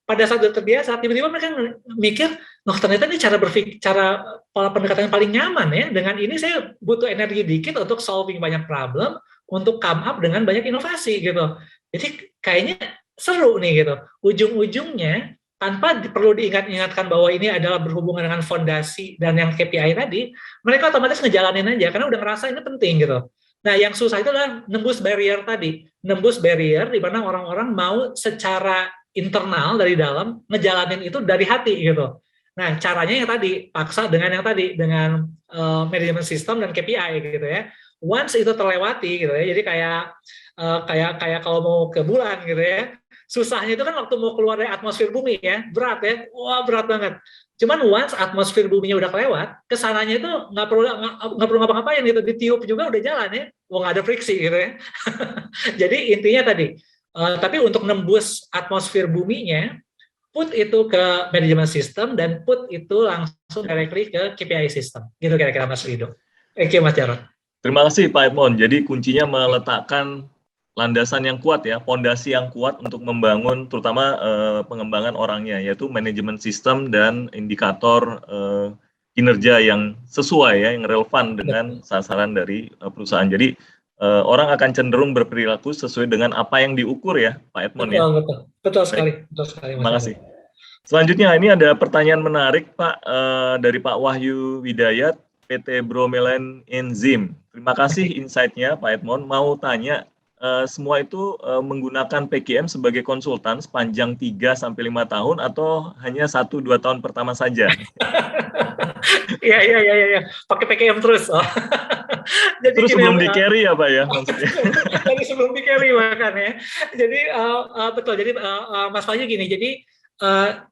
Pada saat udah terbiasa, tiba-tiba mereka mikir, loh ternyata ini cara pola pendekatan yang paling nyaman ya, dengan ini saya butuh energi dikit untuk solving banyak problem, untuk come up dengan banyak inovasi gitu. Jadi kayaknya seru nih gitu. Ujung-ujungnya tanpa perlu diingatkan bahwa ini adalah berhubungan dengan fondasi dan yang KPI tadi, mereka otomatis ngejalanin aja karena udah ngerasa ini penting gitu. Nah, yang susah itu adalah nembus barrier tadi. Nembus barrier di mana orang-orang mau secara internal dari dalam ngejalanin itu dari hati gitu. Nah, caranya yang tadi paksa dengan yang tadi dengan manajemen sistem dan KPI gitu ya. once itu terlewati gitu ya, jadi kayak kalau mau ke bulan gitu ya, susahnya itu kan waktu mau keluar dari atmosfer bumi ya, berat ya, wah berat banget. Cuman once atmosfer buminya udah kelewat, kesananya itu nggak perlu ngapa-ngapain gitu, ditiup juga udah jalan ya, nggak ada friksi gitu ya. Jadi intinya tadi, tapi untuk nembus atmosfer buminya, put itu ke manajemen sistem dan put itu langsung directly ke KPI system. Gitu kira-kira Mas Rido. Oke Mas Jarod. Terima kasih Pak Edmond. Jadi kuncinya meletakkan landasan yang kuat ya, pondasi yang kuat untuk membangun terutama pengembangan orangnya, yaitu manajemen sistem dan indikator kinerja yang sesuai ya, yang relevan dengan sasaran dari perusahaan. Jadi orang akan cenderung berperilaku sesuai dengan apa yang diukur ya, Pak Edmond ya. Betul sekali, betul sekali. Terima kasih. Selanjutnya ini ada pertanyaan menarik Pak dari Pak Wahyu Widayat, PT Bromelain Enzim. Terima kasih insight-nya Pak Edmond. Mau tanya, semua itu menggunakan PKM sebagai konsultan sepanjang 3-5 tahun atau hanya 1-2 tahun pertama saja? Iya. Pakai PKM terus. Oh. Jadi terus sebelum di carry ya Pak ya maksudnya? Jadi sebelum di carry bahkan ya. Jadi betul. Jadi Mas Wahyu gini. Jadi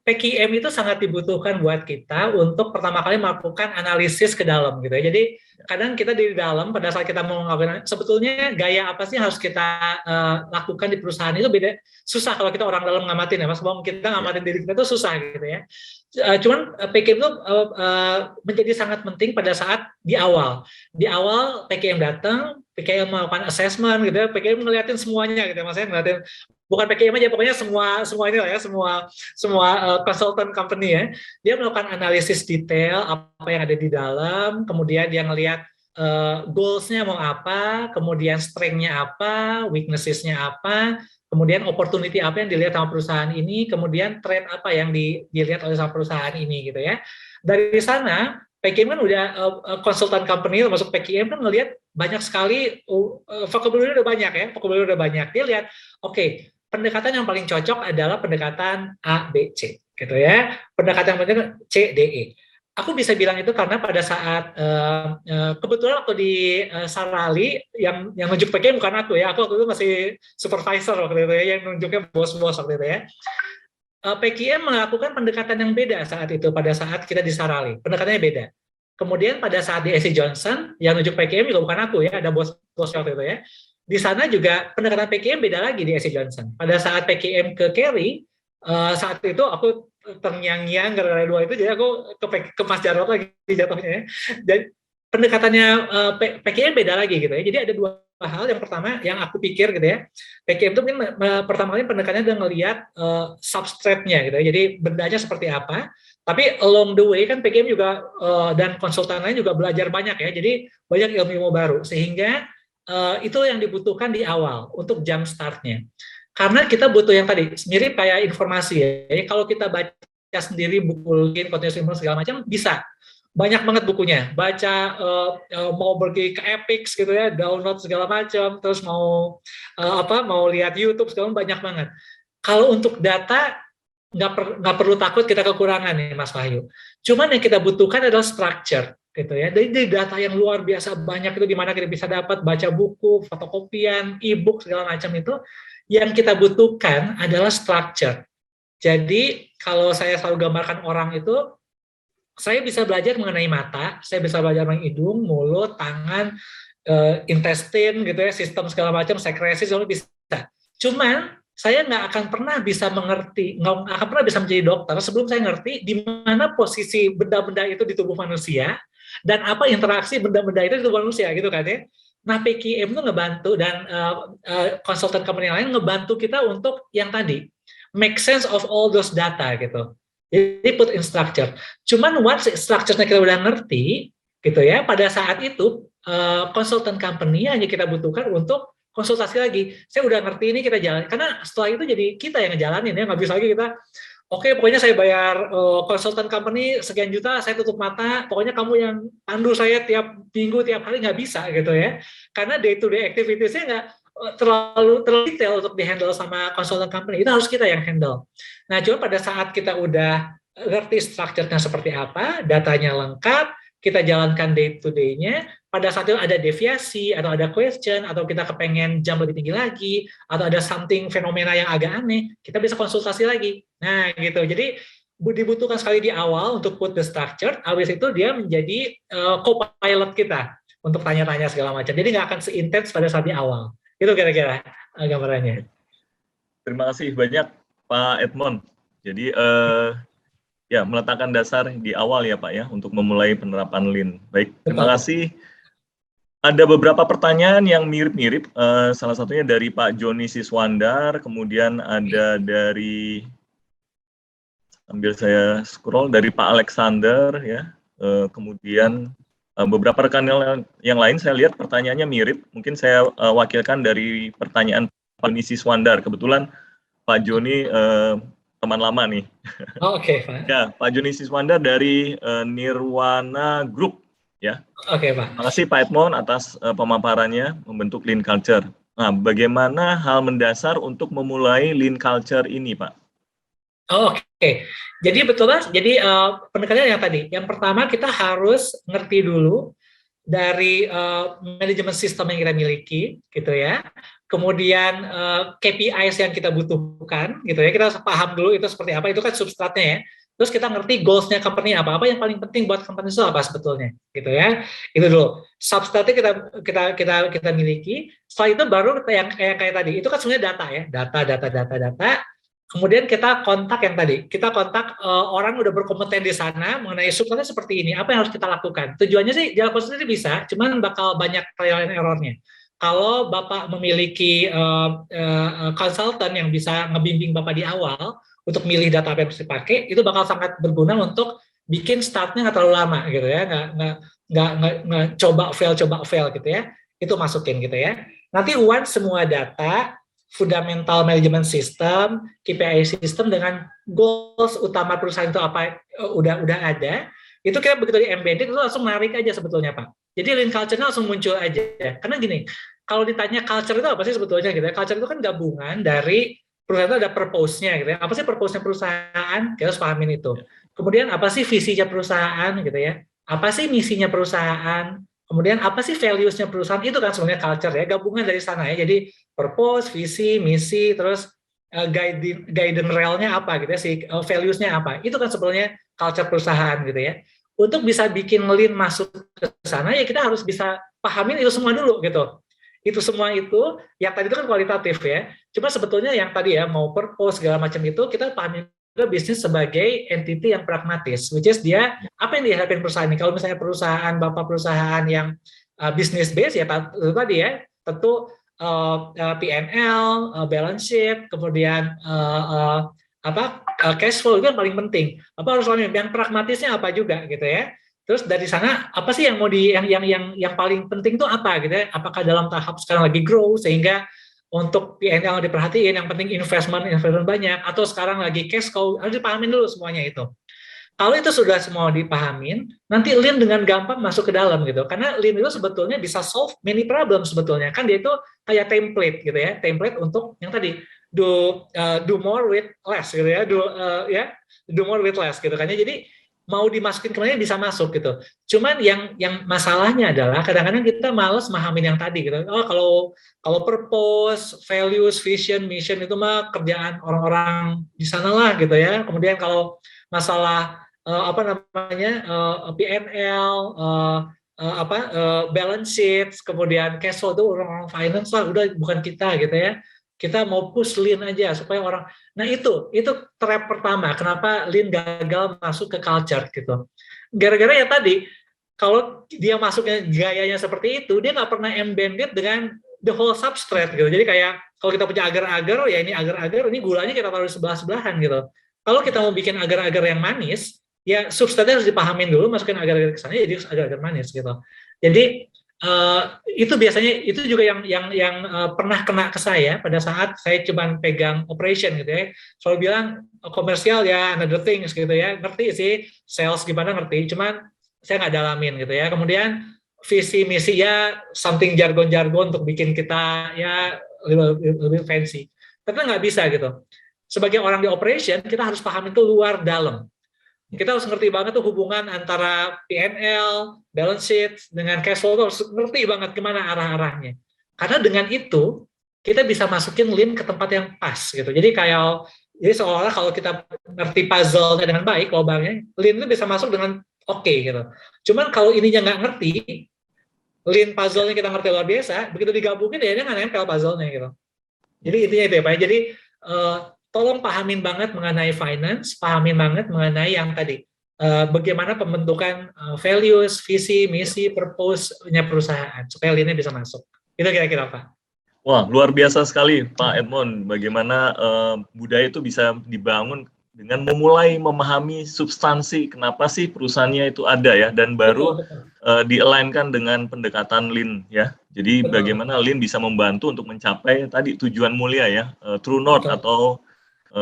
PKM itu sangat dibutuhkan buat kita untuk pertama kali melakukan analisis ke dalam gitu ya. Jadi kadang kita di dalam pada saat kita mau ngelakuin sebetulnya gaya apa sih harus kita lakukan di perusahaan itu beda, susah kalau kita orang dalam ngamatin ya Mas. Mau kita ngamatin diri kita itu susah gitu ya. Cuman PKM itu menjadi sangat penting pada saat di awal. Di awal PKM datang, PKM melakukan assessment gitu ya, PKM ngeliatin semuanya gitu ya, Mas, ngeliatin bukan PKM aja, pokoknya semua ini lah ya, semua consultant company ya. Dia melakukan analisis detail apa yang ada di dalam, kemudian dia ngelihat goals-nya mau apa, kemudian strength-nya apa, weaknesses-nya apa, kemudian opportunity apa yang dilihat sama perusahaan ini, kemudian trend apa yang dilihat oleh sama perusahaan ini gitu ya. Dari sana PKM kan udah konsultan company termasuk PKM kan ngelihat banyak sekali vocabulary udah banyak ya, vocabulary udah banyak. Dia lihat oke, pendekatan yang paling cocok adalah pendekatan A, B, C gitu ya. Pendekatan yang paling cocok C, D, E. Aku bisa bilang itu karena pada saat kebetulan waktu di Sarali yang nunjuk PKM bukan aku ya, aku waktu itu masih supervisor waktu itu ya, yang nunjuknya bos-bos waktu itu ya. PKM melakukan pendekatan yang beda saat itu pada saat kita di Sarali, pendekatannya beda. Kemudian pada saat di SC Johnson yang nunjuk PKM juga bukan aku ya, ada bos-bos waktu itu ya. Di sana juga pendekatan PKM beda lagi di SC Johnson. Pada saat PKM ke Kerry, saat itu aku terngiang-ngiang gara-gara dua itu, jadi aku ke Mas Jarod lagi jatuhnya ya. Dan pendekatannya PKM beda lagi gitu ya. Jadi ada dua hal. Yang pertama yang aku pikir gitu ya, PKM itu mungkin pertama kali pendekatannya udah ngelihat substrate-nya gitu ya. Jadi bendanya seperti apa. Tapi along the way kan PKM juga dan konsultan lain juga belajar banyak ya. Jadi banyak ilmu baru sehingga itu yang dibutuhkan di awal untuk jump start-nya. Karena kita butuh yang tadi, mirip kayak informasi ya. Jadi kalau kita baca sendiri buku continuous improvement segala macam, bisa. Banyak banget bukunya. Baca, mau pergi ke Epix gitu ya, download segala macam, terus mau lihat YouTube segala macam, banyak banget. Kalau untuk data, nggak perlu takut kita kekurangan nih Mas Wahyu. Cuman yang kita butuhkan adalah structure. Gitu ya. Dari data yang luar biasa banyak itu di mana kita bisa dapat, baca buku, fotokopian, e-book segala macam itu, yang kita butuhkan adalah structure. Jadi kalau saya selalu gambarkan orang itu, saya bisa belajar mengenai mata, saya bisa belajar mengenai hidung, mulut, tangan, intestine gitu ya, sistem segala macam, sekresis segala bisa. Cuman saya nggak akan pernah bisa mengerti, nggak akan pernah bisa menjadi dokter sebelum saya ngerti di mana posisi benda-benda itu di tubuh manusia dan apa interaksi benda-benda itu di tubuh manusia gitu kan ya. Nah, PKM itu ngebantu dan konsultan company lain ngebantu kita untuk yang tadi, make sense of all those data gitu. Jadi put in structure. Cuman once structure-nya kita udah ngerti, gitu ya, pada saat itu konsultan company hanya kita butuhkan untuk konsultasi lagi. Saya udah ngerti ini kita jalan. Karena setelah itu jadi kita yang ngejalanin ya, nggak bisa lagi kita oke, pokoknya saya bayar konsultan company sekian juta, saya tutup mata, pokoknya kamu yang pandu saya tiap minggu, tiap hari, nggak bisa gitu ya. Karena day-to-day activity-nya nggak terlalu detail untuk di-handle sama konsultan company, itu harus kita yang handle. Nah, cuma pada saat kita udah ngerti structure-nya seperti apa, datanya lengkap, kita jalankan day to day-nya, pada saat itu ada deviasi, atau ada question, atau kita kepengen jam lebih tinggi lagi, atau ada something fenomena yang agak aneh, kita bisa konsultasi lagi. Nah, gitu. Jadi, dibutuhkan sekali di awal untuk put the structure, habis itu dia menjadi co-pilot kita untuk tanya-tanya segala macam. Jadi, nggak akan seintens pada saat di awal. Itu kira-kira gambarannya. Terima kasih banyak, Pak Edmond. Jadi, ya, meletakkan dasar di awal ya Pak ya, untuk memulai penerapan Lean. Baik, terima kasih. Ada beberapa pertanyaan yang mirip-mirip, salah satunya dari Pak Joni Siswandar, kemudian ada dari, sambil saya scroll, dari Pak Alexander, ya, kemudian beberapa rekan yang lain, saya lihat pertanyaannya mirip, mungkin saya wakilkan dari pertanyaan Pak Joni Siswandar. Kebetulan Pak Joni teman lama nih. Oke, Pak. Ya, Pak Joni Siswandar dari Nirwana Group, ya. Oke, Pak. Terima kasih Pak Edmond atas pemaparannya membentuk Lean Culture. Nah, bagaimana hal mendasar untuk memulai Lean Culture ini, Pak? Oke. Jadi betul Mas. Jadi pendekatannya yang tadi. Yang pertama kita harus ngerti dulu dari manajemen sistem yang kita miliki, gitu ya. Kemudian KPIs yang kita butuhkan, gitu ya. Kita harus paham dulu itu seperti apa. Itu kan substratnya ya. Terus kita ngerti goals-nya company apa yang paling penting buat company itu apa sebetulnya, gitu ya. Itu dulu. Substratnya kita miliki. Setelah itu baru yang kayak tadi. Itu kan sebenarnya data ya. Data. Kemudian kita kontak yang tadi. Kita kontak orang udah berkompeten di sana mengenai substratnya seperti ini. Apa yang harus kita lakukan? Tujuannya sih jalan sendiri bisa, cuman bakal banyak trial and error-nya. Kalau Bapak memiliki konsultan yang bisa ngebimbing Bapak di awal untuk milih data apa yang harus dipakai, itu bakal sangat berguna untuk bikin startnya nggak terlalu lama gitu ya, nggak coba fail gitu ya, itu masukin gitu ya. Nanti once semua data, fundamental management system, KPI system dengan goals utama perusahaan itu apa udah ada, itu kita begitu di embedded itu langsung narik aja sebetulnya Pak. Jadi Lean culture-nya langsung muncul aja. Karena gini, kalau ditanya culture itu apa sih sebetulnya gitu ya? Culture itu kan gabungan dari perusahaan itu ada purpose-nya gitu ya. Apa sih purpose-nya perusahaan? Kita harus pahamin itu. Kemudian apa sih visinya perusahaan gitu ya? Apa sih misinya perusahaan? Kemudian apa sih values-nya perusahaan? Itu kan sebenarnya culture ya, gabungan dari sana ya. Jadi purpose, visi, misi, terus guidance rail-nya apa gitu ya, values-nya apa. Itu kan sebenarnya culture perusahaan gitu ya. Untuk bisa bikin Lean masuk ke sana ya kita harus bisa pahamin itu semua dulu gitu. Itu semua itu yang tadi itu kan kualitatif ya. Cuma sebetulnya yang tadi ya mau purpose segala macam itu kita pahamin juga bisnis sebagai entity yang pragmatis, which is dia apa yang dihadapin perusahaan ini. Kalau misalnya perusahaan Bapak perusahaan yang business base ya itu tadi ya tentu P&L, balance sheet, kemudian cash flow itu yang paling penting. Apa harus yang pragmatisnya apa juga gitu ya. Terus dari sana apa sih yang mau yang paling penting itu apa gitu ya? Apakah dalam tahap sekarang lagi grow sehingga untuk P&L diperhatiin, yang penting investment banyak, atau sekarang lagi cash flow, harus dipahamin dulu semuanya itu. Kalau itu sudah semua dipahamin, nanti Lean dengan gampang masuk ke dalam gitu. Karena Lean itu sebetulnya bisa solve many problem sebetulnya. Kan dia itu kayak template gitu ya, template untuk yang tadi do more with less gitu ya, do more with less gitu kan. Jadi mau dimasukin kemana bisa masuk gitu. Cuman yang masalahnya adalah kadang-kadang kita malas mahamin yang tadi gitu. Oh kalau purpose, values, vision, mission itu mah kerjaan orang-orang di sana lah gitu ya. Kemudian kalau masalah P&L, balance sheet, kemudian cash flow itu orang-orang finance lah, udah bukan kita gitu ya. Kita mau push Lean aja supaya orang. Nah itu trap pertama. Kenapa Lean gagal masuk ke culture gitu? Gara-gara ya tadi, kalau dia masuknya gayanya seperti itu, dia nggak pernah embedded dengan the whole substrate gitu. Jadi kayak kalau kita punya agar-agar, ya ini agar-agar, ini gulanya kita taruh sebelah-sebelahan gitu. Kalau kita mau bikin agar-agar yang manis, ya substratnya harus dipahamin dulu, masukin agar-agar ke sana, jadi agar-agar manis gitu. Jadi itu biasanya itu juga yang pernah kena ke saya pada saat saya cuma pegang operation gitu ya. Selalu bilang komersial ya another things gitu ya. Ngerti sih sales gimana ngerti, cuman saya nggak dalamin gitu ya. Kemudian visi misi ya something jargon-jargon untuk bikin kita ya lebih fancy. Tapi nggak bisa gitu. Sebagai orang di operation kita harus paham itu luar dalam. Kita harus ngerti banget tuh hubungan antara P&L, balance sheet, dengan cash flow, harus ngerti banget gimana arah-arahnya. Karena dengan itu, kita bisa masukin Lean ke tempat yang pas gitu. Jadi seolah-olah kalau kita ngerti puzzle-nya dengan baik, lubangnya, Lean itu bisa masuk dengan oke gitu. Cuman kalau ininya nggak ngerti, Lean puzzle-nya kita ngerti luar biasa, begitu digabungin ya dia nggak nempel puzzle-nya gitu. Jadi intinya itu ya Pak. Jadi tolong pahamin banget mengenai finance, pahamin banget mengenai yang tadi. Bagaimana pembentukan values, visi, misi, purpose-nya perusahaan supaya Lean-nya bisa masuk. Itu kira-kira Pak. Wah, luar biasa sekali Pak Edmond. Bagaimana budaya itu bisa dibangun dengan memulai memahami substansi kenapa sih perusahaannya itu ada ya, dan baru di-align-kan dengan pendekatan Lean ya. Jadi bagaimana Lean bisa membantu untuk mencapai tadi tujuan mulia ya, true north atau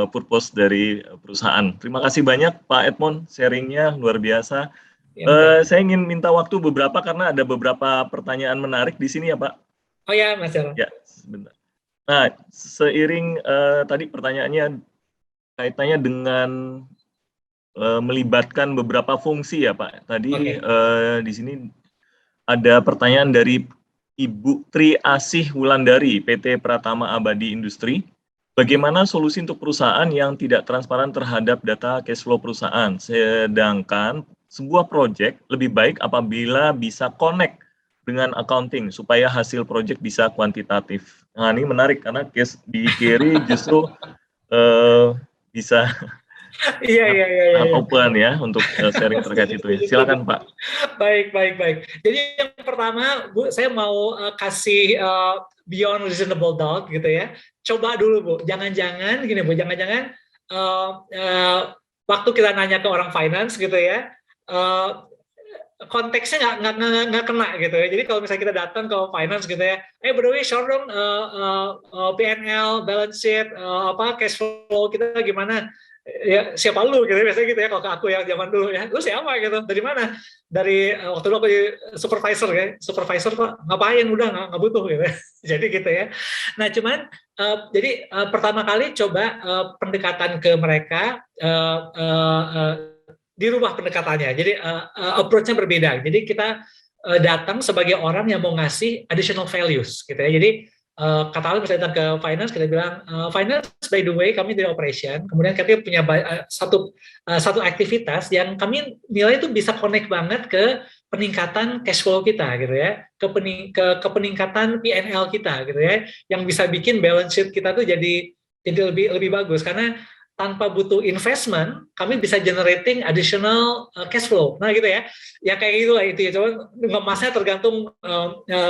purpose dari perusahaan. Terima kasih banyak Pak Edmond, sharingnya luar biasa. Saya ingin minta waktu beberapa karena ada beberapa pertanyaan menarik di sini ya Pak. Oh ya Mas Jarod. Ya, sebentar. Nah, seiring tadi pertanyaannya kaitannya dengan melibatkan beberapa fungsi ya Pak. Tadi di sini ada pertanyaan dari Ibu Tri Asih Wulandari, PT Pratama Abadi Industri. Bagaimana solusi untuk perusahaan yang tidak transparan terhadap data cash flow perusahaan? Sedangkan sebuah proyek lebih baik apabila bisa connect dengan accounting supaya hasil proyek bisa kuantitatif. Nah ini menarik karena case di kiri justru bisa open ya untuk sharing terkait itu. Silakan Pak. Baik. Jadi yang pertama Bu, saya mau kasih beyond reasonable doubt gitu ya. Coba dulu Bu, jangan-jangan gini Bu, jangan-jangan waktu kita nanya ke orang finance gitu ya, konteksnya nggak kena gitu ya. Jadi kalau misalnya kita datang ke finance gitu ya, by the way share dong P&L, balance sheet, cash flow kita gimana? Ya siapa lu gitu biasanya gitu ya, kalau ke aku yang zaman dulu ya, lu siapa gitu, dari mana, dari waktu dulu aku jadi supervisor kok ngapain, udah nggak butuh gitu jadi gitu ya. Nah cuman jadi pertama kali coba pendekatan ke mereka dirubah pendekatannya, jadi approach-nya berbeda. Jadi kita datang sebagai orang yang mau ngasih additional values gitu ya. Jadi katakanlah misalnya datang ke finance, kita bilang finance by the way kami dari operation, kemudian kami punya satu aktivitas yang kami nilai itu bisa connect banget ke peningkatan cash flow kita gitu ya, ke peningkatan P&L kita gitu ya, yang bisa bikin balance sheet kita tuh jadi lebih bagus, karena tanpa butuh investment, kami bisa generating additional cash flow. Nah gitu ya, ya kayak gitulah itu ya. Coba ngemasnya tergantung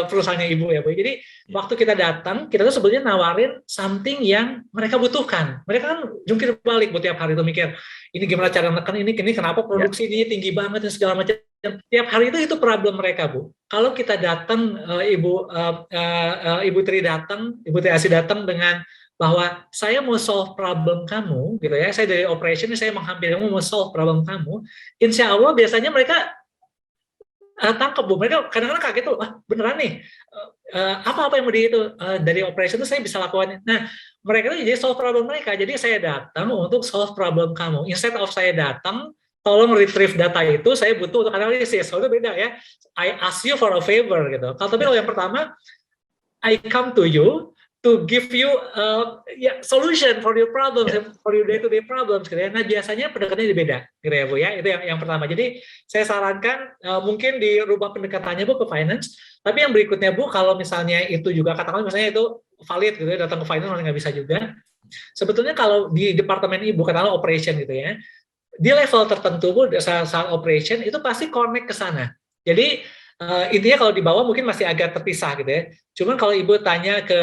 perusahaannya Ibu ya Bu. Jadi waktu kita datang, kita tuh sebenarnya nawarin something yang mereka butuhkan. Mereka kan jungkir balik buat tiap hari itu mikir, ini gimana cara menekan ini kenapa produksi ini tinggi banget dan segala macam. Tiap hari itu problem mereka Bu. Kalau kita datang, Ibu Tri Asih datang dengan bahwa saya mau solve problem kamu, gitu ya. Saya dari operation, saya menghampiri kamu, mau solve problem kamu. Insya Allah biasanya mereka tangkap Bu. Mereka kadang-kadang kaget tuh, beneran nih. Apa yang mau dari operation itu saya bisa lakukan. Nah, mereka itu jadi solve problem mereka. Jadi saya datang untuk solve problem kamu. Instead of saya datang, tolong retrieve data itu, saya butuh untuk analisis. Kalau itu beda ya. I ask you for a favor gitu. Tapi kalau yang pertama, I come to you to give you solution for your problems, for your day-to-day problems, gitu ya. Nah biasanya pendekatannya beda, gitu ya Bu ya. Itu yang pertama. Jadi saya sarankan mungkin dirubah pendekatannya Bu ke finance. Tapi yang berikutnya Bu, kalau misalnya itu juga katakan misalnya itu valid gitu ya, datang ke finance nggak bisa juga. Sebetulnya kalau di departemen Ibu katakanlah operation gitu ya, di level tertentu Bu saat operation itu pasti connect ke sana. Jadi intinya kalau di bawah mungkin masih agak terpisah gitu ya. Cuman kalau Ibu tanya ke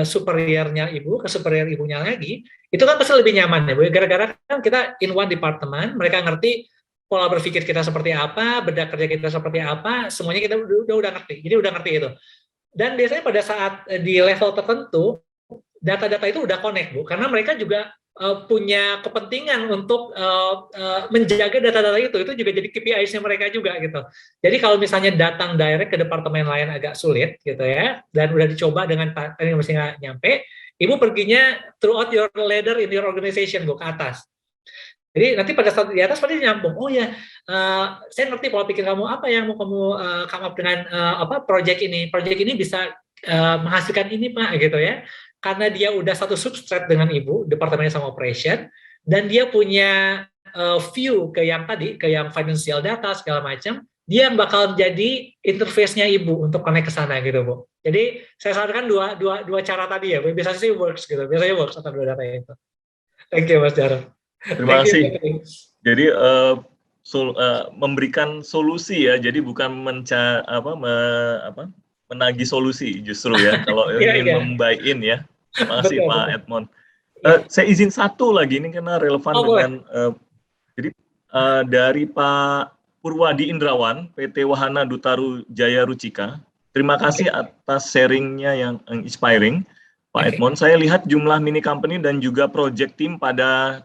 superiornya Ibu, ke superior Ibunya lagi, itu kan pasti lebih nyaman ya Bu. Gara-gara kan kita in one department, mereka ngerti pola berpikir kita seperti apa, bedah kerja kita seperti apa, semuanya kita udah ngerti. Jadi udah ngerti itu. Dan biasanya pada saat di level tertentu, data-data itu udah connect Bu, karena mereka juga punya kepentingan untuk menjaga data-data itu juga jadi KPI-nya mereka juga gitu. Jadi kalau misalnya datang direct ke departemen lain agak sulit gitu ya, dan udah dicoba dengan tadi masih nggak nyampe, Ibu perginya throughout your ladder in your organization Bu, ke atas. Jadi nanti pada saat di atas pasti nyambung. Oh ya, saya ngerti pola pikir kamu. Apa yang mau kamu come up dengan project ini? Project ini bisa menghasilkan ini Pak, gitu ya. Karena dia udah satu substrat dengan ibu, departemen sama operation, dan dia punya view ke yang tadi, ke yang financial data segala macam. Dia yang bakal jadi interface-nya ibu untuk connect ke sana gitu Bu. Jadi saya sarankan dua cara tadi ya. Biasanya sih works gitu. Biasanya works atau dua data itu. Thank you Mas Jarod. Terima kasih. Jadi memberikan solusi ya, jadi bukan menagih solusi justru ya, kalau ingin membaikin ya. Terima kasih Pak Edmond. Saya izin satu lagi ini karena relevan dengan jadi dari Pak Purwadi Indrawan, PT Wahana Dutaru Jaya Rucika. Terima kasih atas sharingnya yang inspiring. Pak Edmond, saya lihat jumlah mini company dan juga project team pada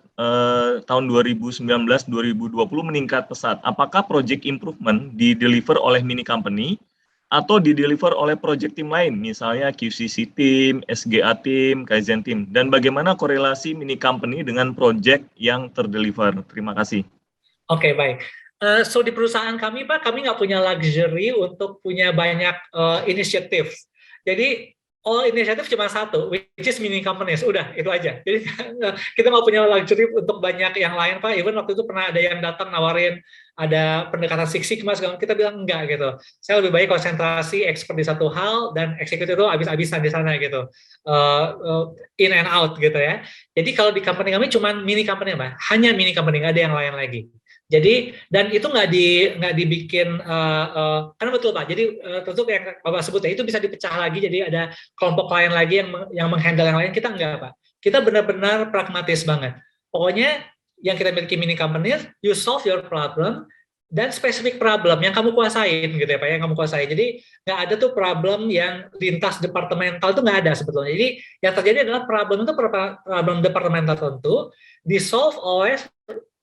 tahun 2019-2020 meningkat pesat. Apakah project improvement di-deliver oleh mini company atau di-deliver oleh project team lain, misalnya QCC team, SGA team, Kaizen team, dan bagaimana korelasi mini company dengan project yang terdeliver? Terima kasih. Oke, baik. So di perusahaan kami Pak, kami nggak punya luxury untuk punya banyak inisiatif. Jadi all inisiatif cuma satu, which is mini companies. Udah, itu aja. Jadi kita nggak punya luxury untuk banyak yang lain Pak. Even waktu itu pernah ada yang datang nawarin ada pendekatan Six Sigma, kita bilang enggak gitu. Saya lebih baik konsentrasi expert di satu hal dan eksekutif itu habis-habisan di sana gitu. In and out gitu ya. Jadi kalau di company kami cuma mini company Pak, hanya mini company, nggak ada yang lain lagi. Jadi dan itu nggak dibikin karena betul Pak. Jadi tentu yang Bapak sebut ya itu bisa dipecah lagi. Jadi ada kelompok lain lagi yang menghandle yang lain. Kita enggak Pak. Kita benar-benar pragmatis banget. Pokoknya yang kita miliki mini company, you solve your problem dan spesifik problem yang kamu kuasain gitu ya Pak. Yang kamu kuasain. Jadi nggak ada tuh problem yang lintas departemental itu nggak ada sebetulnya. Jadi yang terjadi adalah problem itu problem departemental tertentu di solve oleh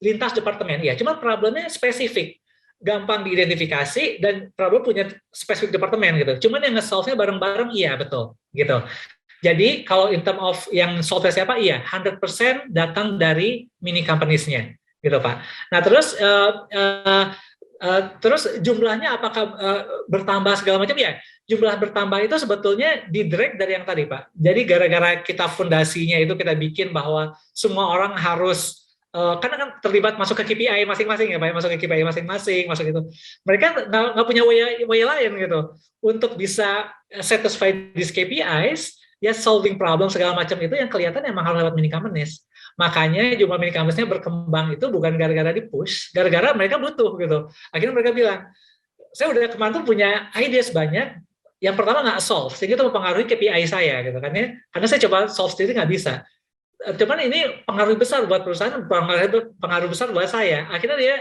lintas departemen, ya. Cuma problemnya spesifik, gampang diidentifikasi dan problem punya spesifik departemen gitu. Cuman yang nge-solve-nya bareng-bareng, iya betul, gitu. Jadi kalau in term of yang solve siapa, iya 100% datang dari mini companies-nya, gitu Pak. Nah terus jumlahnya apakah bertambah segala macam ya? Jumlah bertambah itu sebetulnya di-drag dari yang tadi Pak. Jadi gara-gara kita fondasinya itu kita bikin bahwa semua orang harus karena kan terlibat masuk ke KPI masing-masing ya Pak, masuk ke KPI masing-masing, masuk itu. Mereka nggak punya way lain gitu untuk bisa satisfy these KPIs, ya solving problem segala macam itu yang kelihatan emang harus lewat mini companies. Makanya jumlah mini companies-nya berkembang itu bukan gara-gara di-push, gara-gara mereka butuh gitu. Akhirnya mereka bilang, saya udah kemarin tuh punya ideas banyak, yang pertama nggak solve, sehingga itu mempengaruhi KPI saya gitu kan ya. Karena saya coba solve sendiri nggak bisa. Cuman ini pengaruh besar buat perusahaan, pengaruh besar buat saya. Akhirnya dia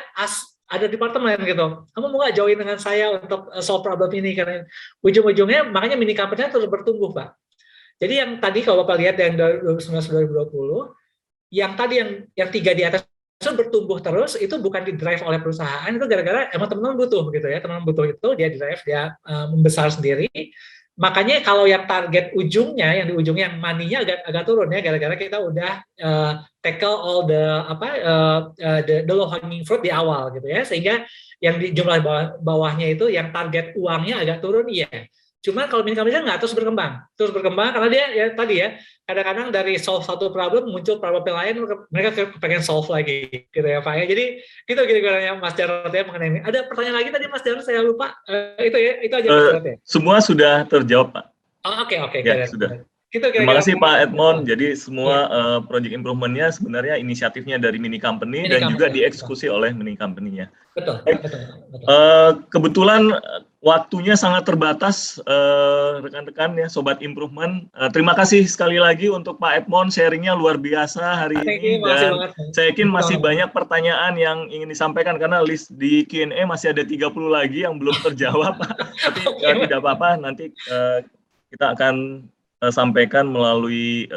ada departemen gitu. Kamu mau nggak join dengan saya untuk solve problem ini? Karena ujung-ujungnya makanya mini company terus bertumbuh, Pak. Jadi yang tadi kalau Bapak lihat yang 2019-2020, yang tadi yang tiga di atas itu bertumbuh terus, itu bukan di drive oleh perusahaan, itu gara-gara emang teman-teman butuh gitu ya. Teman-teman butuh itu dia drive, dia membesar sendiri. Makanya kalau yang target ujungnya, yang di ujungnya yang money-nya agak turun ya, gara-gara kita udah tackle all the low hanging fruit di awal gitu ya, sehingga yang di jumlah bawahnya itu yang target uangnya agak turun iya. Cuma kalau mini company nggak terus berkembang karena dia ya tadi ya kadang-kadang dari solve satu problem muncul problem lain, mereka pengen solve lagi gitu ya Pak ya. Jadi itu kira-kira Mas Jarod ya mengenai ini. Ada pertanyaan lagi tadi Mas Jarod, saya lupa. Itu aja Mas Jarod ya. Semua sudah terjawab Pak. Oke. Ya, sudah. Terima kasih Pak Edmond. Jadi semua project improvement-nya sebenarnya inisiatifnya dari mini company dan juga dieksekusi oleh mini company-nya. Betul. Kebetulan waktunya sangat terbatas, rekan-rekan ya, Sobat Improvement. Terima kasih sekali lagi untuk Pak Edmond, sharingnya luar biasa hari ini. Dan saya yakin masih banyak pertanyaan yang ingin disampaikan, karena list di Q&A masih ada 30 lagi yang belum terjawab. Tapi tidak apa-apa, nanti kita akan sampaikan melalui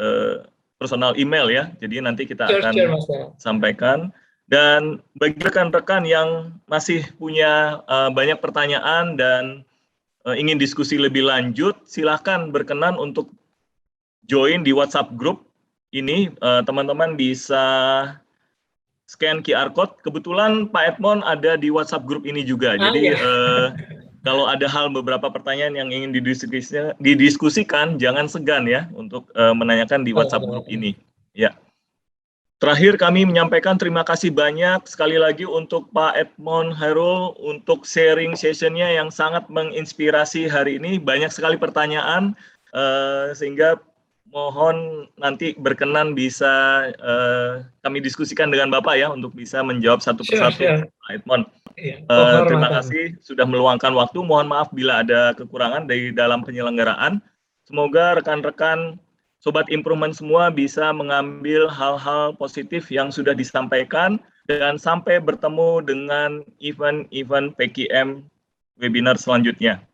personal email ya. Jadi nanti kita akan sampaikan. Dan bagi rekan-rekan yang masih punya banyak pertanyaan dan ingin diskusi lebih lanjut, silakan berkenan untuk join di WhatsApp group ini. Teman-teman bisa scan QR code. Kebetulan Pak Edmond ada di WhatsApp grup ini juga. Jadi kalau ada beberapa pertanyaan yang ingin didiskusikan, jangan segan ya untuk menanyakan di WhatsApp grup ini. Ya. Terakhir kami menyampaikan terima kasih banyak sekali lagi untuk Pak Edmond Hairul untuk sharing sessionnya yang sangat menginspirasi hari ini. Banyak sekali pertanyaan sehingga mohon nanti berkenan bisa kami diskusikan dengan Bapak ya untuk bisa menjawab satu persatu. Pak Edmond. Terima kasih sudah meluangkan waktu. Mohon maaf bila ada kekurangan dari dalam penyelenggaraan. Semoga rekan-rekan Sobat Improvement semua bisa mengambil hal-hal positif yang sudah disampaikan dan sampai bertemu dengan event-event PKM webinar selanjutnya.